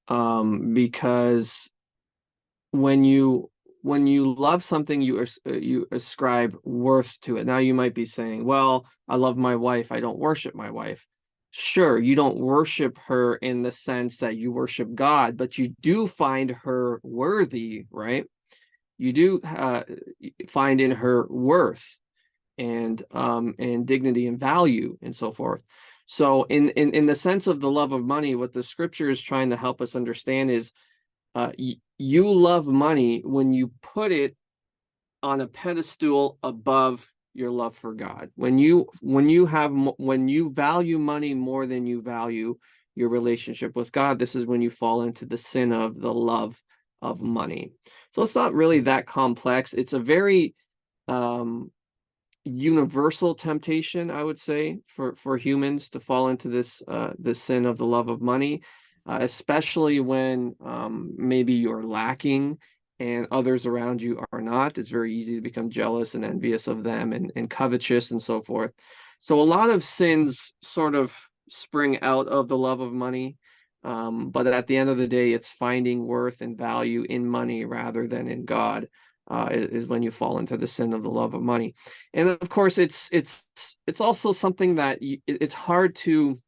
because when you love something, you ascribe worth to it. Now you might be saying, well, I love my wife, I don't worship my wife. Sure, you don't worship her in the sense that you worship God, but you do find her worthy, right? You do find in her worth and dignity and value and so forth. So in the sense of the love of money, what the scripture is trying to help us understand is you love money when you put it on a pedestal above your love for God. When you value money more than you value your relationship with God, this is when you fall into the sin of the love of money. So it's not really that complex. It's a very universal temptation, I would say, for humans to fall into this sin of the love of money, especially when maybe you're lacking and others around you are not. It's very easy to become jealous and envious of them and covetous and so forth. So a lot of sins sort of spring out of the love of money. But at the end of the day, it's finding worth and value in money rather than in God, is when you fall into the sin of the love of money. And of course, it's also something that it's hard to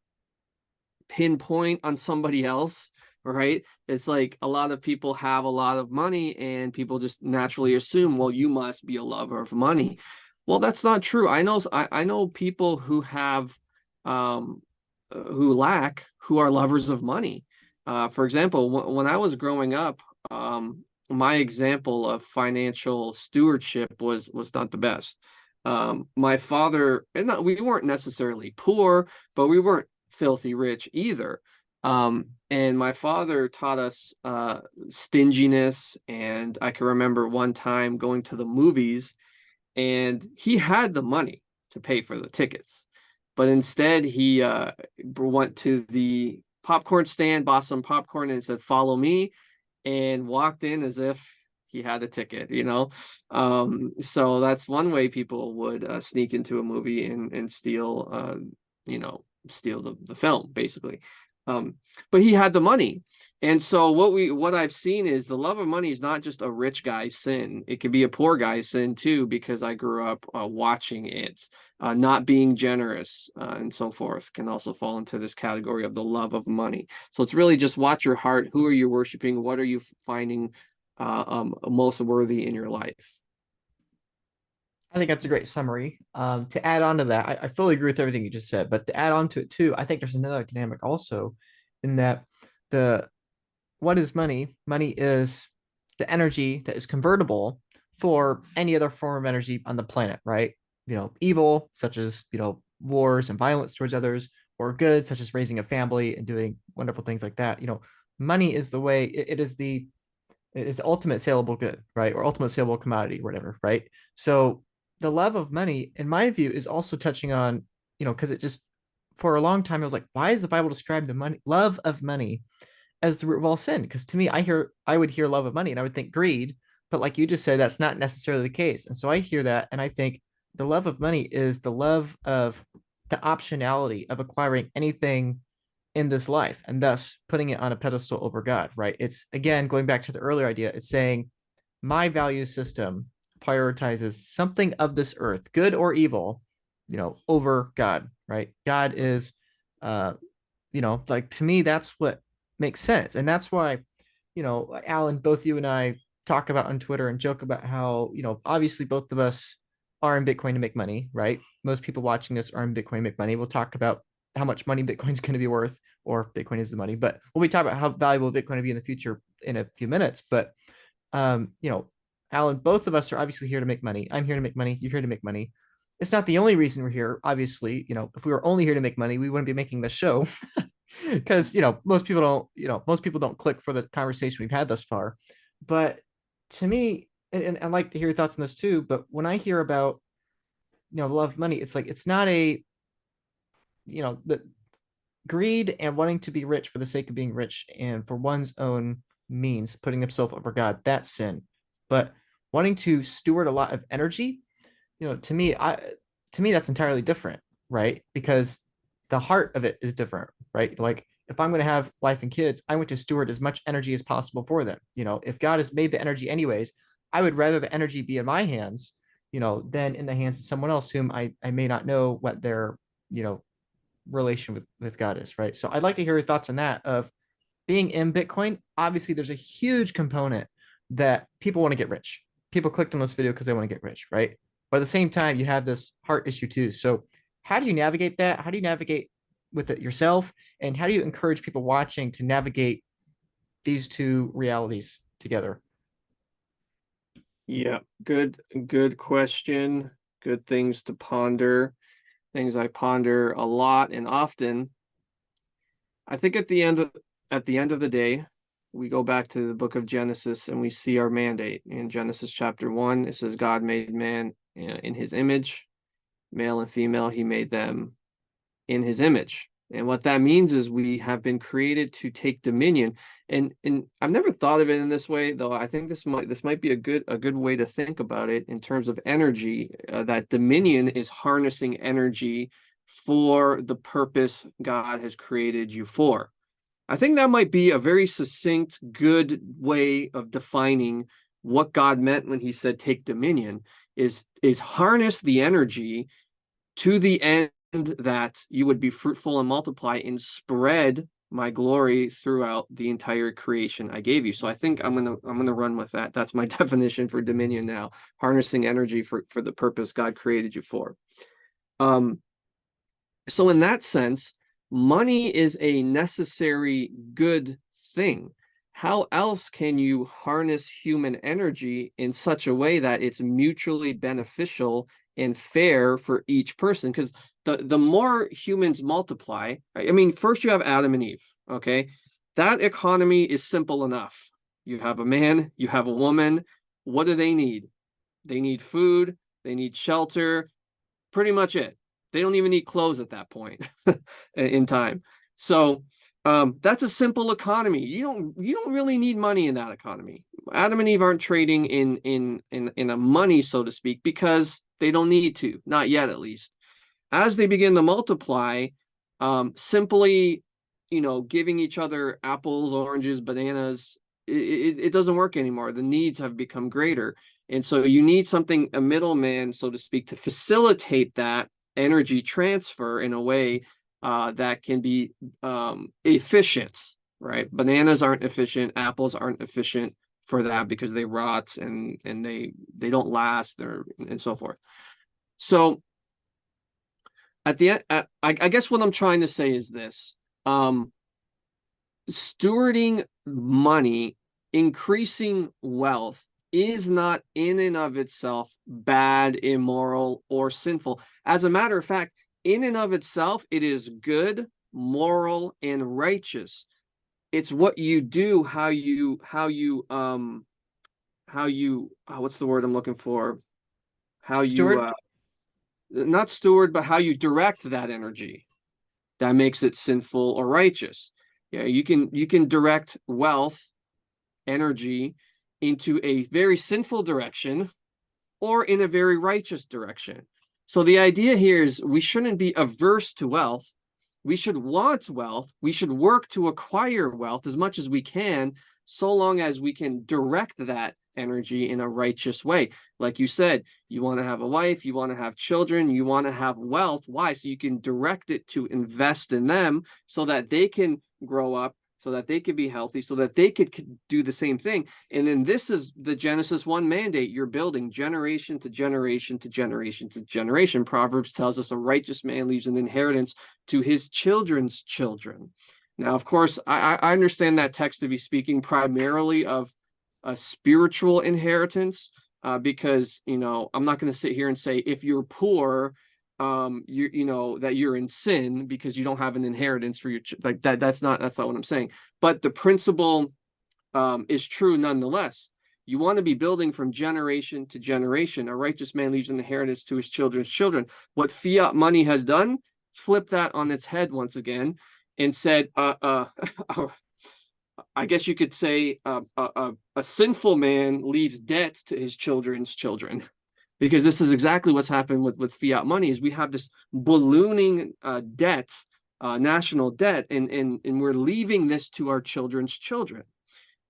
pinpoint on somebody else, right? It's like a lot of people have a lot of money and people just naturally assume, well, you must be a lover of money. Well, that's not true. I know people who have who lack, who are lovers of money. For example, when I was growing up, my example of financial stewardship was not the best. My father, and we weren't necessarily poor, but we weren't filthy rich either. And my father taught us stinginess, and I can remember one time going to the movies, and he had the money to pay for the tickets, but instead he went to the popcorn stand, bought some popcorn, and said, "Follow me," and walked in as if he had a ticket, So that's one way people would sneak into a movie and steal, steal the film, basically. But he had the money. And so what I've seen is the love of money is not just a rich guy's sin. It can be a poor guy's sin too, because I grew up watching it. Not being generous and so forth can also fall into this category of the love of money. So it's really just watch your heart. Who are you worshiping? What are you finding most worthy in your life? I think that's a great summary. To add on to that, I fully agree with everything you just said, but to add on to it too, I think there's another dynamic also in that the what is money? Money is the energy that is convertible for any other form of energy on the planet, right? Evil, such as, wars and violence towards others, or good, such as raising a family and doing wonderful things like that. Money is the way, it is the ultimate saleable good, right? Or ultimate saleable commodity, whatever, right? So the love of money, in my view, is also touching on, because it just, for a long time, I was like, why does the Bible describe the money, love of money as the root of all sin? Because to me, I would hear love of money and I would think greed, but like you just said, that's not necessarily the case. And so I hear that and I think the love of money is the love of the optionality of acquiring anything in this life and thus putting it on a pedestal over God, right? It's again going back to the earlier idea, it's saying my value system prioritizes something of this earth, good or evil, over God, right? God is like to me, that's what makes sense. And that's why, Alan, both you and I talk about on Twitter and joke about how, obviously both of us are in Bitcoin to make money, right? Most people watching this are in Bitcoin to make money. We'll talk about how much money Bitcoin's going to be worth, or Bitcoin is the money, but we'll be talking about how valuable Bitcoin will be in the future in a few minutes. But, um, you know, Alan, both of us are obviously here to make money. I'm here to make money. You're here to make money. It's not the only reason we're here. Obviously, if we were only here to make money, we wouldn't be making this show because most people don't click for the conversation we've had thus far. But to me, and I'd like to hear your thoughts on this too, but when I hear about love of money, it's like it's not a the greed and wanting to be rich for the sake of being rich and for one's own means, putting himself over God, that's sin. But wanting to steward a lot of energy, to me that's entirely different, right? Because the heart of it is different, right? Like if I'm going to have wife and kids, I want to steward as much energy as possible for them. If God has made the energy anyways, I would rather the energy be in my hands, than in the hands of someone else whom I may not know what their, you know, relation with God is, right? So I'd like to hear your thoughts on that of being in Bitcoin. Obviously, there's a huge component that people want to get rich. People clicked on this video because they want to get rich, right? But at the same time, you have this heart issue too. So how do you navigate that? How do you navigate with it yourself? And how do you encourage people watching to navigate these two realities together? Yeah, good question. Good things to ponder. Things I ponder a lot and often. I think at the end of the day, we go back to the book of Genesis and we see our mandate. In Genesis chapter 1, it says God made man in his image, male and female, he made them in his image. And what that means is we have been created to take dominion. And I've never thought of it in this way, though. I think this might be a good way to think about it in terms of energy. That dominion is harnessing energy for the purpose God has created you for. I think that might be a very succinct, good way of defining what God meant when he said take dominion is harness the energy to the end that you would be fruitful and multiply and spread my glory throughout the entire creation I gave you. So I think I'm gonna run with that. That's my definition for dominion now, harnessing energy for the purpose God created you for. Um, so in that sense, money is a necessary good thing. How else can you harness human energy in such a way that it's mutually beneficial and fair for each person? Because the more humans multiply, right? I mean, first you have Adam and Eve, okay? That economy is simple enough. You have a man, you have a woman. What do they need? They need food, they need shelter, pretty much it. They don't even need clothes at that point in time. So that's a simple economy. You don't really need money in that economy. Adam and Eve aren't trading in a money, so to speak, because they don't need to, not yet at least. As they begin to multiply, simply, giving each other apples, oranges, bananas, it doesn't work anymore. The needs have become greater. And so you need something, a middleman, so to speak, to facilitate that energy transfer in a way that can be efficient, right? Bananas aren't efficient, apples aren't efficient, for that because they rot and they don't last and so forth. So at the end, I guess what I'm trying to say is this. Stewarding money, increasing wealth is not in and of itself bad, immoral, or sinful. As a matter of fact, in and of itself, it is good, moral, and righteous. It's what you do, what's the word I'm looking for? How you Steward. not steward, but how you direct that energy that makes it sinful or righteous. Yeah, you can direct wealth, energy into a very sinful direction or in a very righteous direction. So the idea here is we shouldn't be averse to wealth. We should want wealth. We should work to acquire wealth as much as we can, so long as we can direct that energy in a righteous way. Like you said, you want to have a wife, you want to have children, you want to have wealth. Why? So you can direct it to invest in them so that they can grow up, so that they could be healthy, so that they could do the same thing. And then this is the Genesis 1 mandate. You're building generation to generation to generation to generation. Proverbs tells us a righteous man leaves an inheritance to his children's children. Now, of course, I understand that text to be speaking primarily of a spiritual inheritance, because, I'm not going to sit here and say if you're poor, that you're in sin because you don't have an inheritance for your like that. That's not what I'm saying. But the principle is true nonetheless. You want to be building from generation to generation. A righteous man leaves an inheritance to his children's children. What fiat money has done, flipped that on its head once again and said, I guess you could say a sinful man leaves debt to his children's children, because this is exactly what's happened with fiat money. Is we have this ballooning debt, national debt, and we're leaving this to our children's children.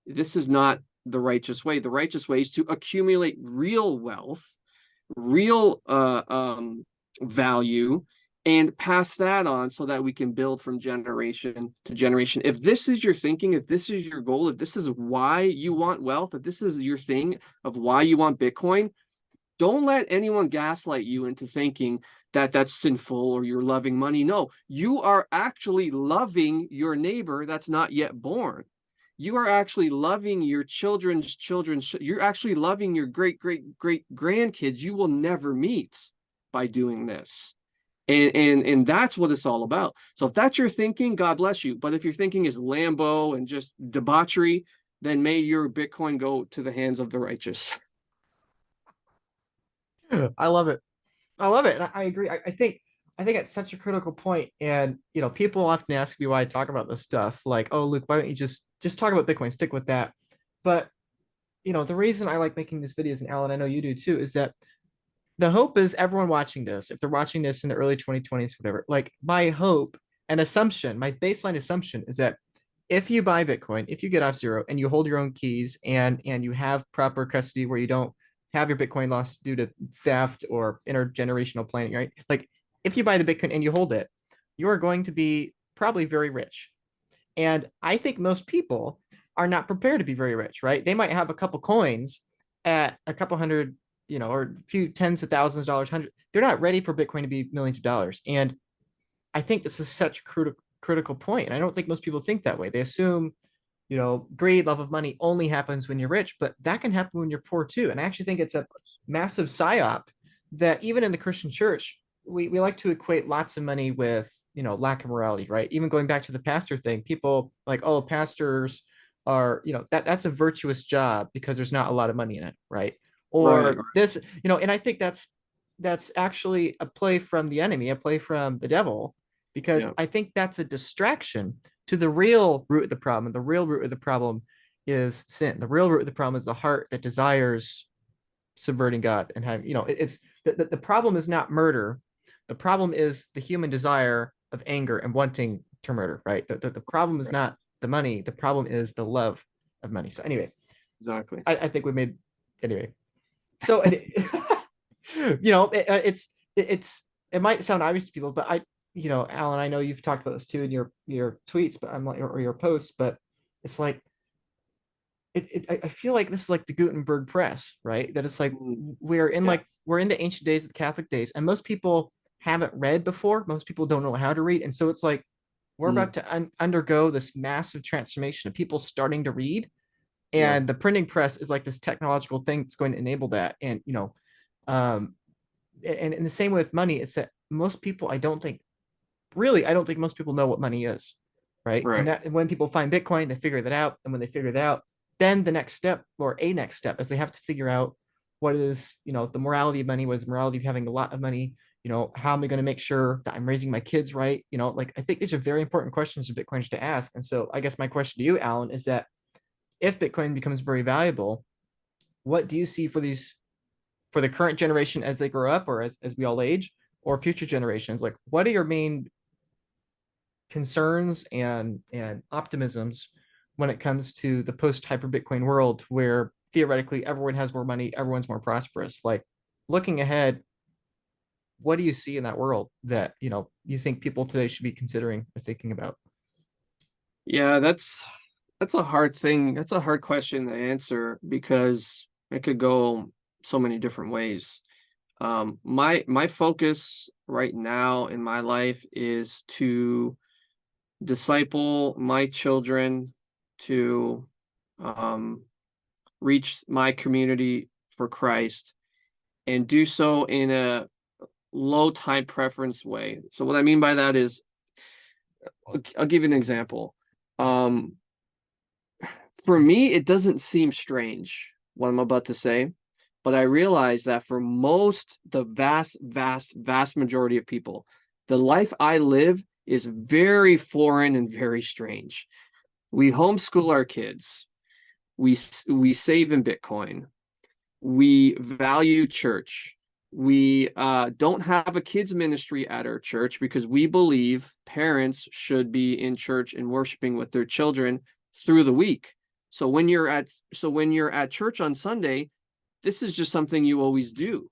This is not the righteous way. The righteous way is to accumulate real wealth, real value, and pass that on so that we can build from generation to generation. If this is your thinking, if this is your goal, if this is why you want wealth, if this is your thing of why you want Bitcoin, don't let anyone gaslight you into thinking that that's sinful or you're loving money. No, you are actually loving your neighbor that's not yet born. You are actually loving your children's children. You're actually loving your great, great, great grandkids you will never meet by doing this. And that's what it's all about. So if that's your thinking, God bless you. But if your thinking is Lambo and just debauchery, then may your Bitcoin go to the hands of the righteous. I love it. I love it. I agree. I think it's such a critical point. And people often ask me why I talk about this stuff. Like, oh, Luke, why don't you just talk about Bitcoin, stick with that. But the reason I like making these videos, and Alan, I know you do too, is that the hope is everyone watching this, if they're watching this in the early 2020s, whatever, like my hope and assumption, my baseline assumption is that if you buy Bitcoin, if you get off zero and you hold your own keys and you have proper custody where you don't have your Bitcoin lost due to theft or intergenerational planning, right? Like if you buy the Bitcoin and you hold it, you are going to be probably very rich. And I think most people are not prepared to be very rich, right? They might have a couple coins at a couple hundred, or a few tens of thousands of dollars, hundred. They're not ready for Bitcoin to be millions of dollars. And I think this is such a critical point. And I don't think most people think that way. They assume, greed, love of money only happens when you're rich, but that can happen when you're poor too. And I actually think it's a massive psyop that even in the Christian church, we like to equate lots of money with, lack of morality, right? Even going back to the pastor thing, people like, oh, pastors are, that's a virtuous job because there's not a lot of money in it, right? Right, Or this, and I think that's actually a play from the enemy, a play from the devil, because yeah, I think that's a distraction to the real root of the problem. And the real root of the problem is sin. The real root of the problem is the heart that desires subverting God and having, it's the problem is not murder. The problem is the human desire of anger and wanting to murder, right? The problem is right, not the money. The problem is the love of money. So anyway, exactly. I think we made, anyway. So, and it might sound obvious to people, but Alan, I know you've talked about this too in your tweets, but I'm like, or your posts, but it's like, I feel like this is like the Gutenberg press, right? That it's like Mm, yeah. we're in the ancient days, the Catholic days, and most people haven't read before. Most people don't know how to read, and so it's like we're Mm, about to undergo this massive transformation of people starting to read, yeah. and the printing press is like this technological thing that's going to enable that. And um, and in the same way with money, it's that most people, I don't think most people know what money is, right? And Right. that when people find Bitcoin, they figure that out. And when they figure that out, then the next step or a next step is they have to figure out what is, the morality of money, what is the morality of having a lot of money, how am I going to make sure that I'm raising my kids right? Like I think these are very important questions for Bitcoiners to ask. And so I guess my question to you, Alan, is that if Bitcoin becomes very valuable, what do you see for the current generation as they grow up or as we all age, or future generations? Like, what are your main concerns and optimisms when it comes to the post hyper Bitcoin world where theoretically everyone has more money, everyone's more prosperous? Like, looking ahead, what do you see in that world that you think people today should be considering or thinking about? Yeah, that's a hard thing. That's a hard question to answer because it could go so many different ways. My focus right now in my life is to disciple my children to um, reach my community for Christ and do so in a low time preference way. So what I mean by that is, I'll give you an example. Um, for me, it doesn't seem strange what I'm about to say, but I realize that for the vast majority of people, the life I live is very foreign and very strange. We homeschool our kids. We save in Bitcoin. We value church. We don't have a kids ministry at our church because we believe parents should be in church and worshiping with their children through the week. So when you're at church on Sunday, this is just something you always do.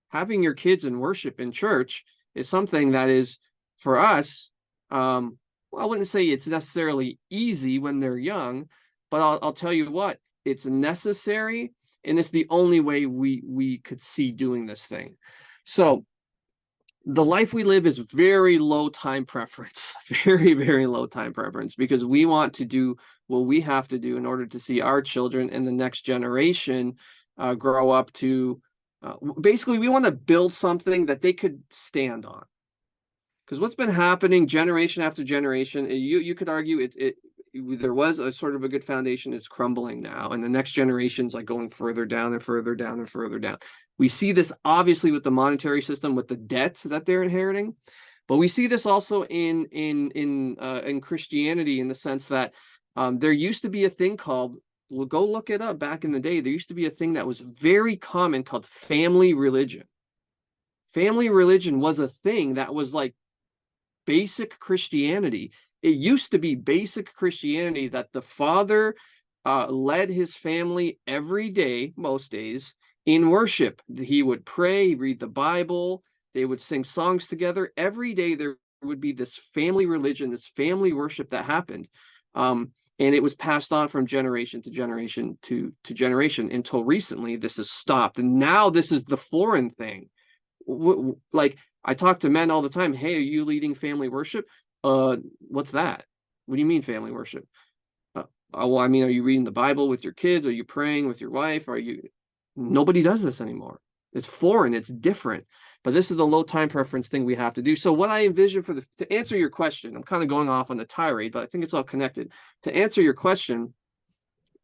Having your kids in worship in church is something that is for us. Well, I wouldn't say it's necessarily easy when they're young, but I'll tell you what, it's necessary and it's the only way we could see doing this thing. So the life we live is very low time preference, very low time preference, because we want to do what we have to do in order to see our children and the next generation grow up to. Basically, we want to build something that they could stand on. Because what's been happening generation after generation, you could argue it there was a sort of a good foundation. It's crumbling now, and the next generation's like going further down and further down and further down. We see this obviously with the monetary system, with the debts that they're inheriting, but we see this also in Christianity in the sense that there used to be a thing called, well, go look it up back in the day. There used to be a thing that was very common called family religion. Family religion was a thing that was like basic Christianity. It used to be basic Christianity that the father led his family every day, most days, in worship. He would pray, read the Bible, they would sing songs together. Every day there would be this family religion, this family worship that happened. And it was passed on from generation to generation to generation until recently this has stopped. And now this is the foreign thing. Like I talk to men all the time. Hey, are you leading family worship? What's that? What do you mean family worship? Well, I mean, are you reading the Bible with your kids? Are you praying with your wife? Are you? Nobody does this anymore. It's foreign. It's different. But this is the low time preference thing we have to do. So what I envision to answer your question, I'm kind of going off on the tirade, but I think it's all connected. To answer your question,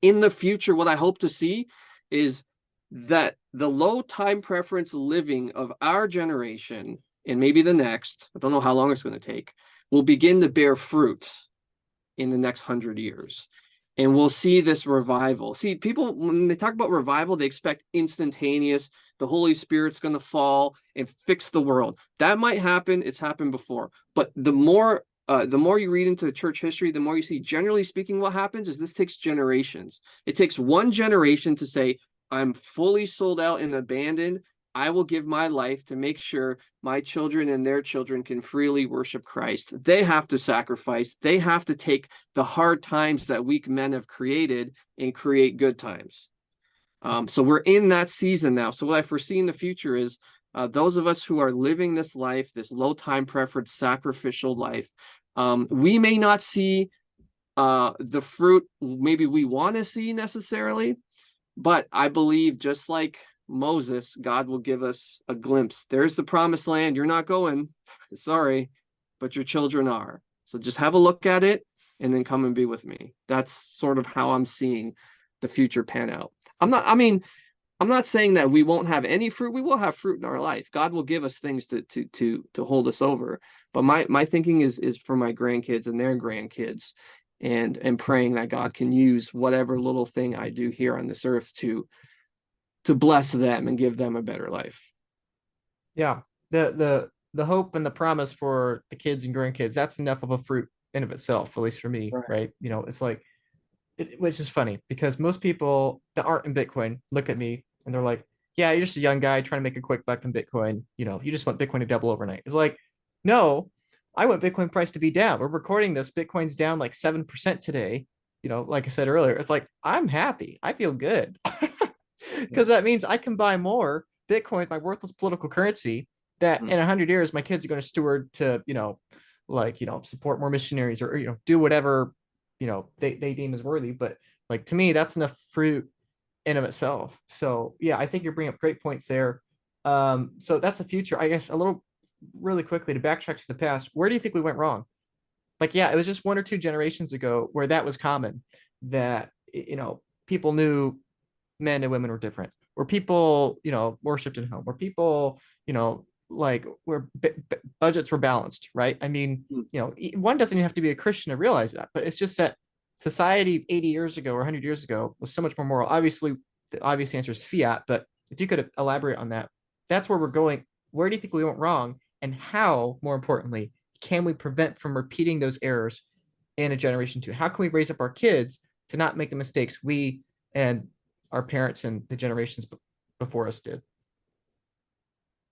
in the future, what I hope to see is that the low time preference living of our generation and maybe the next, I don't know how long it's going to take, will begin to bear fruits in the next 100 years. And we'll see this revival. See, people, when they talk about revival, they expect instantaneous, the Holy Spirit's going to fall and fix the world. That might happen. It's happened before. But the more you read into the church history, the more you see, generally speaking, what happens is this takes generations. It takes one generation to say, I'm fully sold out and abandoned. I will give my life to make sure my children and their children can freely worship Christ. They have to sacrifice. They have to take the hard times that weak men have created and create good times. So we're in that season now. So what I foresee in the future is those of us who are living this life, this low time preference sacrificial life, we may not see the fruit maybe we want to see necessarily, but I believe just like Moses, God will give us a glimpse. There's the promised land. You're not going, sorry, but your children are. So just have a look at it and then come and be with me. That's sort of how I'm seeing the future pan out. I mean, I'm not saying that we won't have any fruit. We will have fruit in our life. God will give us things to hold us over. But my thinking is for my grandkids and their grandkids, and praying that God can use whatever little thing I do here on this earth to bless them and give them a better life. Yeah. The hope and the promise for the kids and grandkids, that's enough of a fruit in of itself, at least for me, Right. right? It's like which is funny because most people that aren't in Bitcoin look at me and they're like, yeah, you're just a young guy trying to make a quick buck in Bitcoin. You just want Bitcoin to double overnight. It's like, no, I want Bitcoin price to be down. We're recording this. Bitcoin's down like 7% today. Like I said earlier, it's like, I'm happy. I feel good Yeah. because that means I can buy more Bitcoin, my worthless political currency, that Mm. in 100 years, my kids are going to steward to, support more missionaries or do whatever they deem as worthy. But like to me, that's enough fruit in of itself. So yeah, I think you're bringing up great points there. So that's the future. I guess a little really quickly to backtrack to the past, where do you think we went wrong? Like, yeah, it was just one or two generations ago where that was common, that people knew men and women were different, where people worshipped at home, where people like where budgets were balanced, right? I mean, Mm. one doesn't even have to be a Christian to realize that, but it's just that society 80 years ago or 100 years ago was so much more moral. Obviously the obvious answer is fiat, but if you could elaborate on that, that's where we're going. Where do you think we went wrong, and how, more importantly, can we prevent from repeating those errors in a generation two? How can we raise up our kids to not make the mistakes we and our parents and the generations before us did?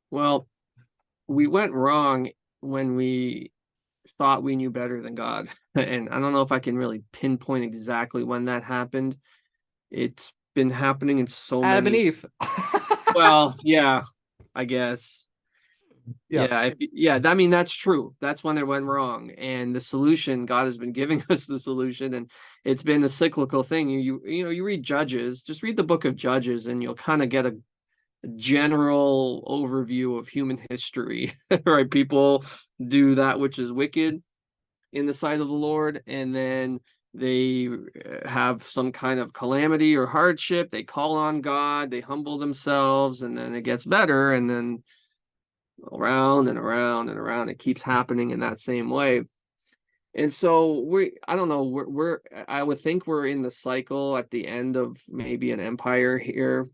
Well, we went wrong when we thought we knew better than God. And I don't know if I can really pinpoint exactly when that happened. It's been happening in so Adam and many. Eve. Well, yeah, I guess. Yeah. Yeah, I mean that's true. That's when it went wrong. And the solution, God has been giving us the solution, and it's been a cyclical thing. You read Judges, just read the book of Judges, and you'll kind of get a general overview of human history, right? People do that which is wicked in the sight of the Lord, and then they have some kind of calamity or hardship. They call on God, they humble themselves, and then it gets better, and then around and around and around. It keeps happening in that same way. And so I don't know, I would think we're in the cycle at the end of maybe an empire here.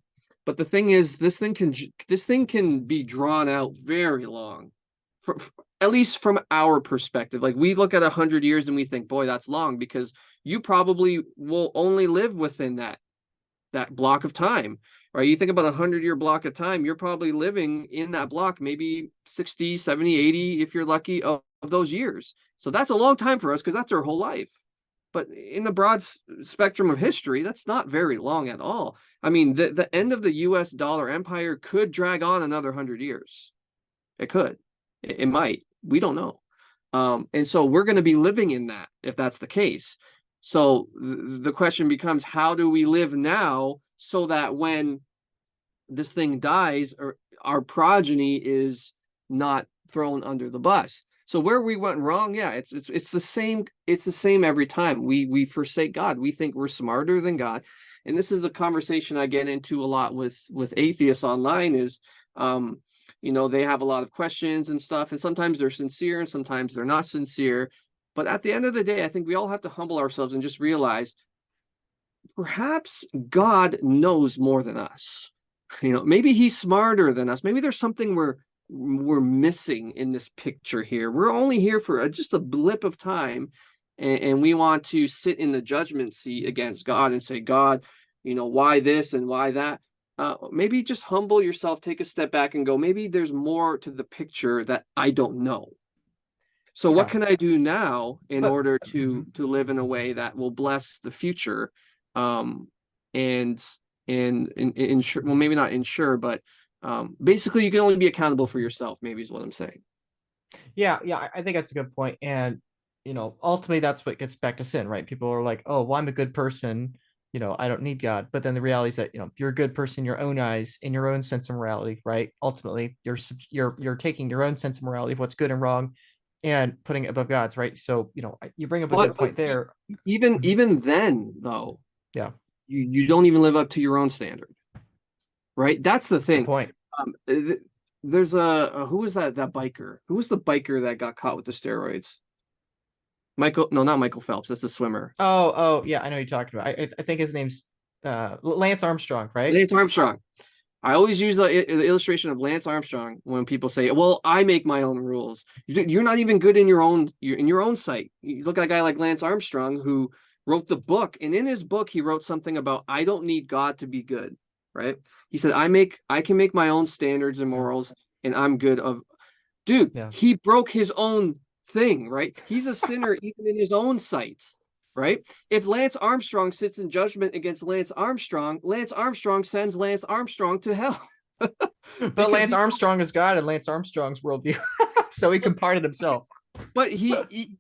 But the thing is, this thing can be drawn out very long, for at least from our perspective. Like we look at 100 years and we think, boy, that's long, because you probably will only live within that block of time, right? You think about 100-year block of time, you're probably living in that block maybe 60, 70, 80, if you're lucky, of those years. So that's a long time for us because that's our whole life. But in the broad spectrum of history, that's not very long at all. I mean, the end of the US dollar empire could drag on another 100 years. It could. It might. We don't know. And so we're going to be living in that if that's the case. So the question becomes, how do we live now so that when this thing dies, or our progeny is not thrown under the bus? So where we went wrong, yeah, it's the same. It's the same every time. We forsake God. We think we're smarter than God, and this is a conversation I get into a lot with atheists online. Is they have a lot of questions and stuff, and sometimes they're sincere and sometimes they're not sincere. But at the end of the day, I think we all have to humble ourselves and just realize perhaps God knows more than us. Maybe he's smarter than us. Maybe there's something we're missing in this picture here. We're only here for just a blip of time, and we want to sit in the judgment seat against God and say, God, why this and why that? maybe just humble yourself, take a step back and go, maybe there's more to the picture that I don't know. So what Yeah, can I do now in but order mhm. to live in a way that will bless the future, um, and and ensure, well, maybe not ensure, but basically you can only be accountable for yourself, maybe is what I'm saying. Yeah, yeah, I think that's a good point. And, ultimately that's what gets back to sin, right? People are like, oh, well, I'm a good person. I don't need God. But then the reality is that, you're a good person in your own eyes, in your own sense of morality, right? Ultimately, you're taking your own sense of morality of what's good and wrong and putting it above God's, right? So, you bring up a good But point there. even Mhm. even then, though, Yeah, you don't even live up to your own standard, right? That's the good thing. point. There's who was that biker? Who was the biker that got caught with the steroids? Michael, no, not Michael Phelps. That's the swimmer. Oh, yeah, I know you're talking about. I think his name's Lance Armstrong, right? Lance Armstrong. I always use the illustration of Lance Armstrong when people say, "Well, I make my own rules." You're not even good in your own sight. You look at a guy like Lance Armstrong who wrote the book, and in his book he wrote something about I don't need God to be good, right? He said I can make my own standards and Yeah, morals, and I'm good of dude. yeah. He broke his own thing, right? He's a sinner even in his own sight, right? If Lance Armstrong sits in judgment against Lance Armstrong sends Lance Armstrong to hell But because Lance Armstrong is God and Lance Armstrong's worldview, so he comparted himself. but he sinned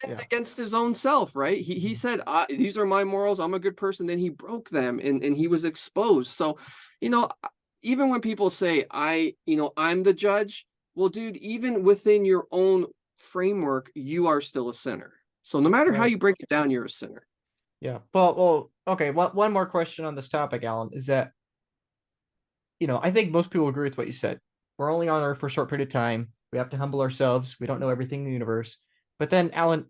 Yeah, against his own self, right? He said, "These are my morals. I'm a good person." Then he broke them, and he was exposed. So, you know, even when people say, I'm the judge." Well, dude, even within your own framework, you are still a sinner. So no matter how right. you break it down, you're a sinner. Yeah. Well. Okay. One more question on this topic, Alan, is that I think most people agree with what you said. We're only on Earth for a short period of time. We have to humble ourselves. We don't know everything in the universe. But then, Alan,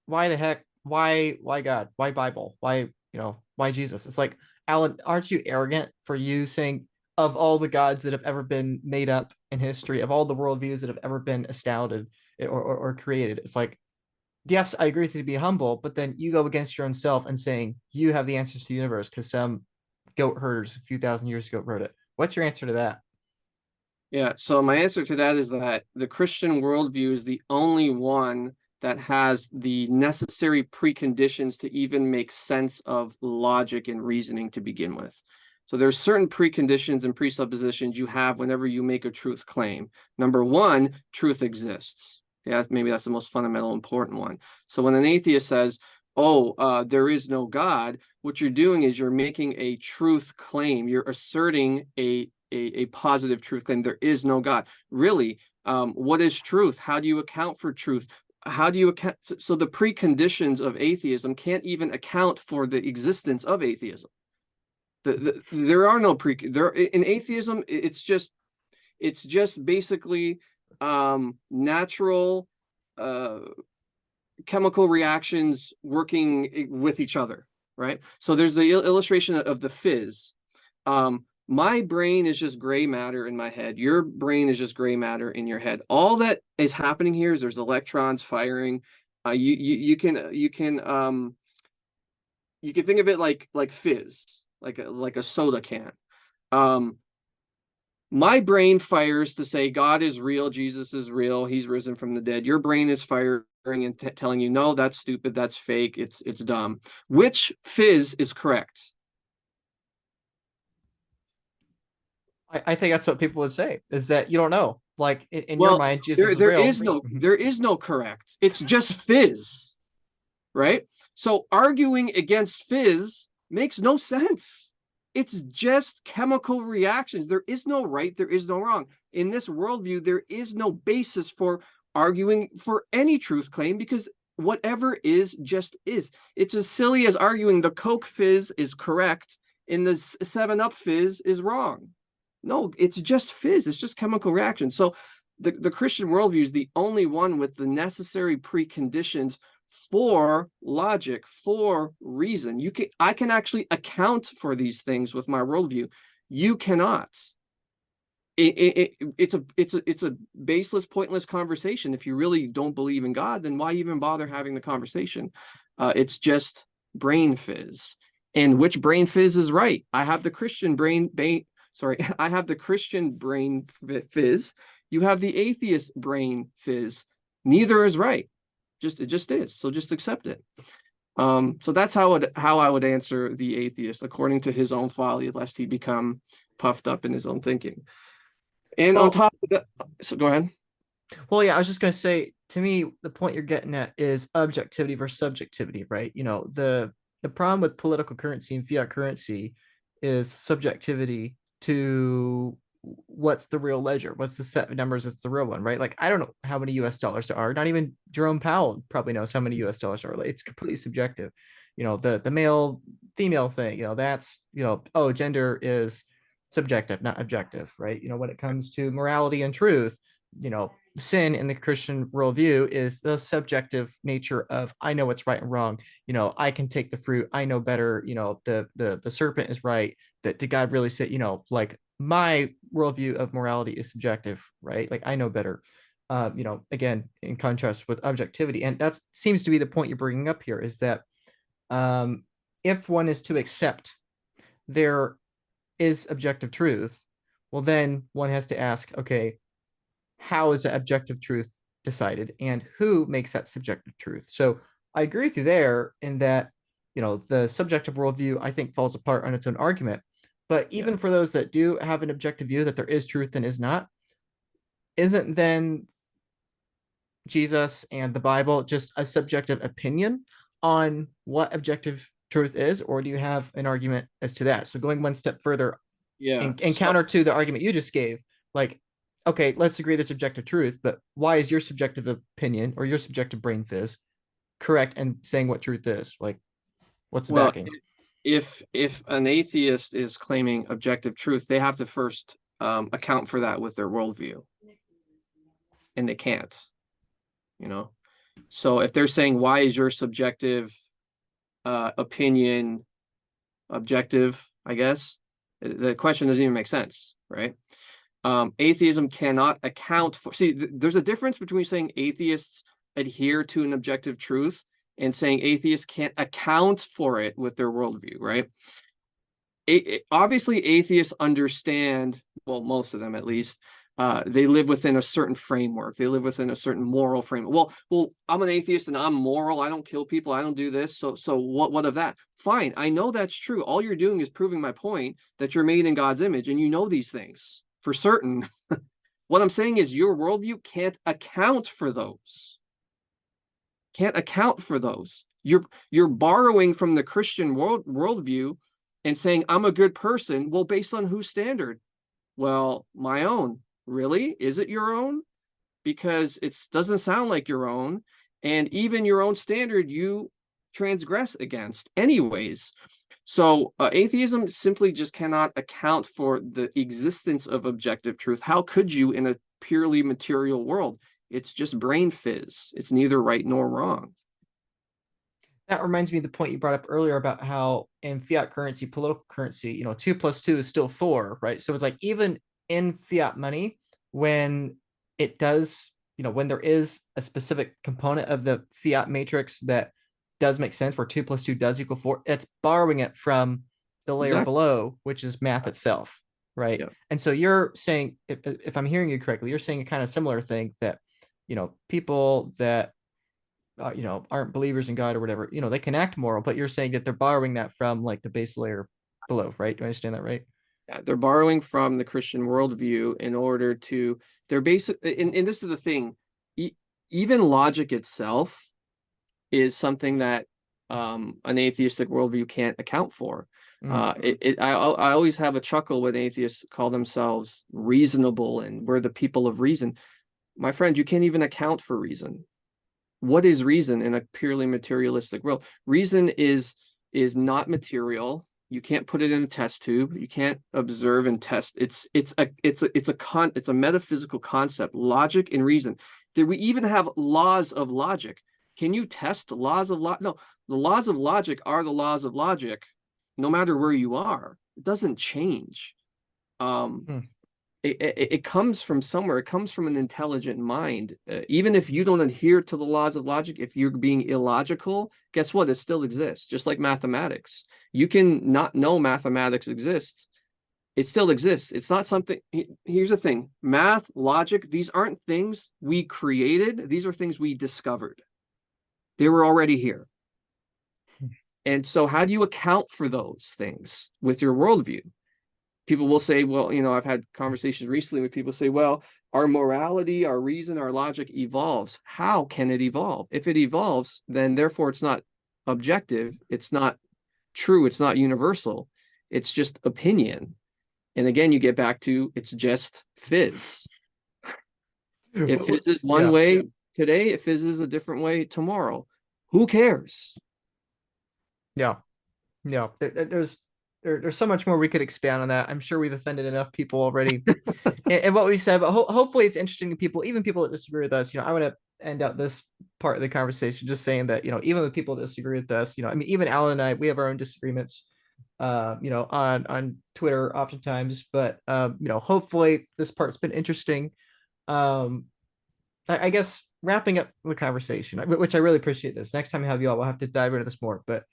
why the heck? Why God? Why Bible? Why Jesus? It's like, Alan, aren't you arrogant for you saying of all the gods that have ever been made up in history, of all the worldviews that have ever been established or created? It's like, yes, I agree with you to be humble, but then you go against your own self and saying you have the answers to the universe because some goat herders a few thousand years ago wrote it. What's your answer to that? Yeah, so my answer to that is that the Christian worldview is the only one that has the necessary preconditions to even make sense of logic and reasoning to begin with. So there's certain preconditions and presuppositions you have whenever you make a truth claim. Number one, truth exists. Yeah, maybe that's the most fundamental, important one. So when an atheist says, "Oh, there is no God," what you're doing is you're making a truth claim. You're asserting a positive truth claim. There is no God. Really, what is truth? How do you account for truth? How do you account? So the preconditions of atheism can't even account for the existence of atheism. There are no there in atheism. It's just basically natural uh, chemical reactions working with each other, right? So there's the illustration of the fizz. My brain is just gray matter in my head. Your brain is just gray matter in your head. All that is happening here is there's electrons firing. You can think of it like fizz, like a soda can. Um, my brain fires to say God is real, Jesus is real, he's risen from the dead. Your brain is firing and telling you, no, that's stupid, that's fake, it's dumb. Which fizz is correct? I think that's what people would say is that you don't know. Like in your Well, mind, Jesus there is there real. is no there is no correct. It's just fizz, right? So arguing against fizz makes no sense. It's just chemical reactions. There is no right, there is no wrong. In this worldview, there is no basis for arguing for any truth claim because whatever is just is. It's as silly as arguing the Coke fizz is correct and the 7 Up fizz is wrong. No, it's just fizz. It's just chemical reaction. So the Christian worldview is the only one with the necessary preconditions for logic, for reason. I can actually account for these things with my worldview. You cannot. It's a baseless, pointless conversation. If you really don't believe in God, then why even bother having the conversation? It's just brain fizz. And which brain fizz is right? I have the Christian sorry, I have the Christian brain fizz. You have the atheist brain fizz. Neither is right. It just is. So just accept it. So that's how I would answer the atheist according to his own folly, lest he become puffed up in his own thinking. And on Well, top of that, so go ahead. well, yeah, I was just going to say, to me, the point you're getting at is objectivity versus subjectivity, right? The problem with political currency and fiat currency is subjectivity to what's the real ledger, what's the set of numbers that's the real one, right? Like, I don't know how many US dollars there are. Not even Jerome Powell probably knows how many US dollars are. Like, it's completely subjective. The male female thing, that's, oh, gender is subjective, not objective, right? When it comes to morality and truth, sin in the Christian worldview is the subjective nature of I know what's right and wrong. I can take the fruit. I know better. The serpent is right. That did God really say? Like my worldview of morality is subjective, right? Like I know better. Again, in contrast with objectivity, and that seems to be the point you're bringing up here is that um, if one is to accept there is objective truth, well, then one has to ask, okay, how is the objective truth decided and who makes that subjective truth? So I agree with you there in that, the subjective worldview, I think, falls apart on its own argument. But Yeah. even for those that do have an objective view that there is truth and is not, isn't then Jesus and the Bible just a subjective opinion on what objective truth is? Or do you have an argument as to that? So going one step further, Yeah. in counter to the argument you just gave, like, okay, let's agree there's objective truth, but why is your subjective opinion or your subjective brain fizz correct and saying what truth is? Like, what's the Well, backing? if an atheist is claiming objective truth, they have to first account for that with their worldview, and they can't, you know. So if they're saying, why is your subjective opinion objective, I guess the question doesn't even make sense, right? Atheism cannot account for, see, there's a difference between saying atheists adhere to an objective truth and saying atheists can't account for it with their worldview, right? Obviously, atheists understand, well, most of them at least, they live within a certain framework. They live within a certain moral framework. Well, I'm an atheist and I'm moral. I don't kill people. I don't do this. So what of that? Fine. I know that's true. All you're doing is proving my point that you're made in God's image, and you know these things for certain. What I'm saying is your worldview can't account for those. Can't account for those. You're borrowing from the Christian worldview and saying I'm a good person. Well, based on whose standard? Well, my own. Really? Is it your own? Because it doesn't sound like your own. And even your own standard, you transgress against, anyways. So atheism simply just cannot account for the existence of objective truth. How could you in a purely material world? It's just brain fizz. It's neither right nor wrong. That reminds me of the point you brought up earlier about how in fiat currency, political currency, 2 plus 2 is still 4, right? So it's like even in fiat money, when it does, when there is a specific component of the fiat matrix that does make sense, where 2 plus 2 does equal 4, it's borrowing it from the layer Exactly. below, which is math itself, right? Yeah. And so you're saying, if I'm hearing you correctly, you're saying a kind of similar thing that, people that aren't believers in God or whatever, they can act moral, but you're saying that they're borrowing that from like the base layer below, right? Do I understand that right? Yeah, they're borrowing from the Christian worldview in order to, they're basic, and this is the thing, e even logic itself is something that an atheistic worldview can't account for. Mm. I always have a chuckle when atheists call themselves reasonable and we're the people of reason. My friend, you can't even account for reason. What is reason in a purely materialistic world? Reason is not material. You can't put it in a test tube. You can't observe and test. It's a metaphysical concept. Logic and reason. Did we even have laws of logic? Can you test the laws of logic? No, the laws of logic are the laws of logic, no matter where you are. It doesn't change. Um, Mm. it comes from somewhere. It comes from an intelligent mind. Even if you don't adhere to the laws of logic, if you're being illogical, guess what? It still exists, just like mathematics. You can not know mathematics exists. It still exists. It's not something. Here's the thing: math, logic, these aren't things we created. These are things we discovered. They were already here. And so, how do you account for those things with your worldview? People will say, well, I've had conversations recently with people say, well, our morality, our reason, our logic evolves. How can it evolve? If it evolves, then therefore it's not objective, it's not true, it's not universal, it's just opinion. And again, you get back to it's just fizz. If fizz is one Yeah, way today, if fizz is a different way tomorrow, who cares? yeah, yeah. There's so much more we could expand on that. I'm sure we've offended enough people already and what we said, but hopefully it's interesting to people, even people that disagree with us. I want to end out this part of the conversation just saying that, even the people that disagree with us, I mean, even Alan and I, we have our own disagreements, on Twitter oftentimes, but, hopefully this part's been interesting. Um, I guess wrapping up the conversation, which I really appreciate this. Next time I have you all, we'll have to dive into this more, but,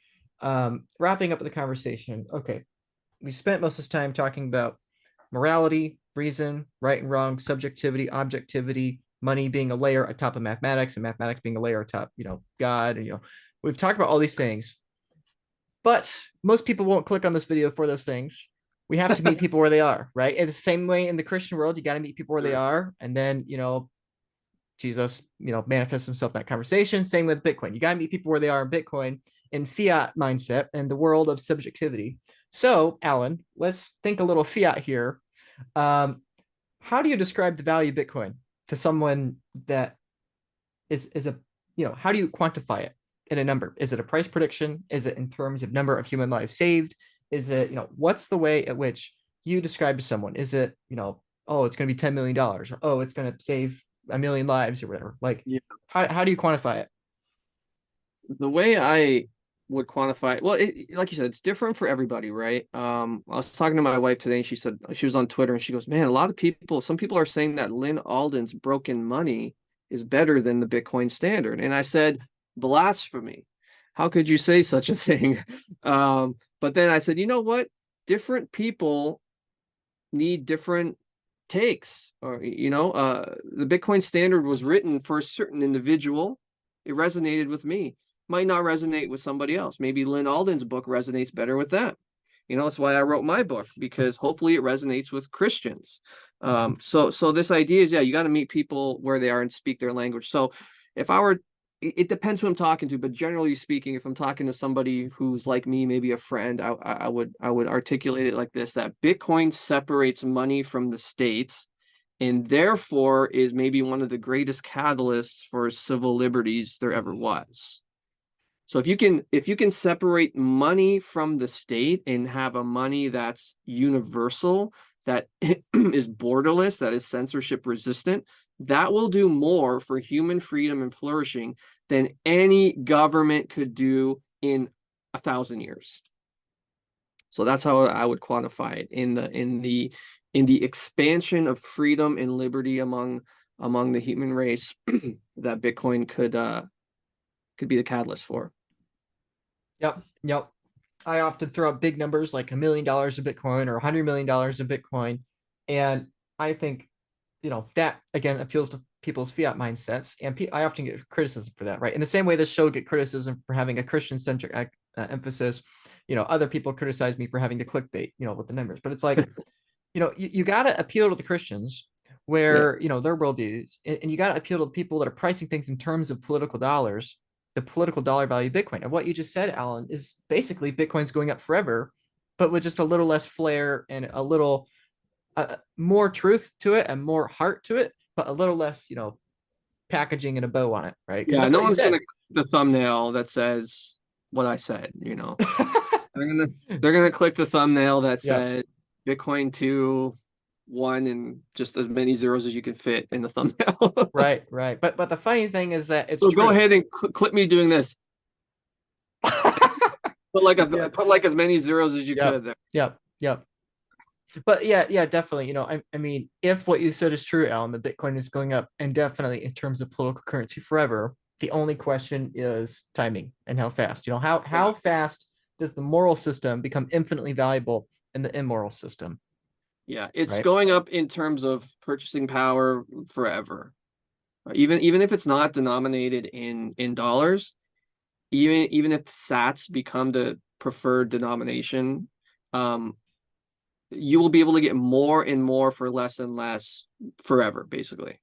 wrapping up the conversation. Okay. We spent most of this time talking about morality, reason, right and wrong, subjectivity, objectivity, money being a layer atop of mathematics, and mathematics being a layer atop, God. And we've talked about all these things, but most people won't click on this video for those things. We have to meet people where they are, right? It's the same way in the Christian world. You got to meet people where they are, and then Jesus, manifests himself in that conversation. Same with Bitcoin. You got to meet people where they are in Bitcoin, in fiat mindset, and the world of subjectivity. So, Alan, let's think a little fiat here. Um, how do you describe the value of Bitcoin to someone that is a, how do you quantify it in a number? Is it a price prediction? Is it in terms of number of human lives saved? Is it, what's the way at which you describe to someone? Is it, oh, it's going to be $10 million, or, oh, it's going to save a million lives or whatever? Like, Yeah. how do you quantify it? The way I would quantify, well, like you said, it's different for everybody, right? I was talking to my wife today, and she said she was on Twitter, and she goes, "Man, a lot of people, some people are saying that Lynn Alden's broken money is better than the Bitcoin standard." And I said, "Blasphemy! How could you say such a thing?" But then I said, "You know what? Different people need different takes, or the Bitcoin standard was written for a certain individual. It resonated with me, might not resonate with somebody else. Maybe Lynn Alden's book resonates better with them. That's why I wrote my book, because hopefully it resonates with Christians. So this idea is, yeah, you got to meet people where they are and speak their language. So if I were, it depends who I'm talking to, but generally speaking, if I'm talking to somebody who's like me, maybe a friend, I would articulate it like this: that Bitcoin separates money from the state, and therefore is maybe one of the greatest catalysts for civil liberties there ever was. So if you can separate money from the state and have a money that's universal, that is borderless, that is censorship resistant, that will do more for human freedom and flourishing than any government could do in 1,000 years. So that's how I would quantify it in the expansion of freedom and liberty among the human race that Bitcoin could be the catalyst for. Yep, yep. I often throw out big numbers like $1 million of Bitcoin or $100 million of Bitcoin, and I think that again appeals to people's fiat mindsets, and I often get criticism for that, right? In the same way this show get criticism for having a Christian centric emphasis, other people criticize me for having to clickbait, with the numbers, but it's like, you got to appeal to the Christians Yeah. where, their worldviews, and you got to appeal to the people that are pricing things in terms of political dollars, the political dollar value of Bitcoin. And what you just said, Alan, is basically Bitcoin's going up forever, but with just a little less flair and a little more truth to it and more heart to it, but a little less, packaging and a bow on it, right? Because Yeah, that's no what you one's gonna said. click the thumbnail that says what I said. They're gonna click the thumbnail that Yeah, said Bitcoin 2 1 and just as many zeros as you can fit in the thumbnail. right, right. But the funny thing is that it's So go true. ahead and clip me doing this. Put like Yeah, put like as many zeros as you yep, could there. yep, yep. But yeah, definitely. I mean, if what you said is true, Alan, the Bitcoin is going up indefinitely in terms of political currency forever. The only question is timing and how fast. How fast does the moral system become infinitely valuable in the immoral system, Yeah, it's right? going up in terms of purchasing power forever. Even if it's not denominated in dollars, even if sats become the preferred denomination, um, you will be able to get more and more for less and less forever, basically.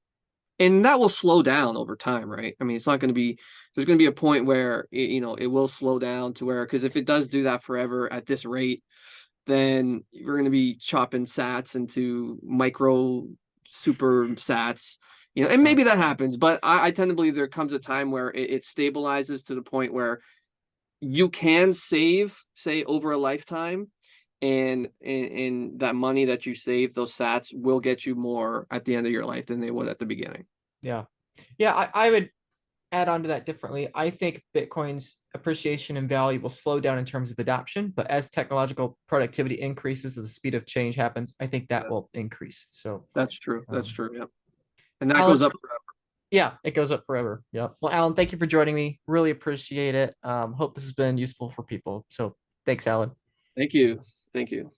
And that will slow down over time, right? I mean, it's not going to be, there's going to be a point where it will slow down to where, because if it does do that forever at this rate, then you're going to be chopping sats into micro super sats, and Yeah. maybe that happens, but I tend to believe there comes a time where it stabilizes to the point where you can save, say, over a lifetime, and that money that you save, those sats will get you more at the end of your life than they would at the beginning. Yeah. Yeah, I would add on to that differently. I think Bitcoin's appreciation and value will slow down in terms of adoption, but as technological productivity increases, the speed of change happens, I think that Yeah, will increase. So, that's true. That's um, true. Yeah. And that Alan, goes up. yeah, it goes up forever. Yeah. Well, Alan, thank you for joining me. Really appreciate it. Hope this has been useful for people. So, thanks, Alan. Thank you. Thank you.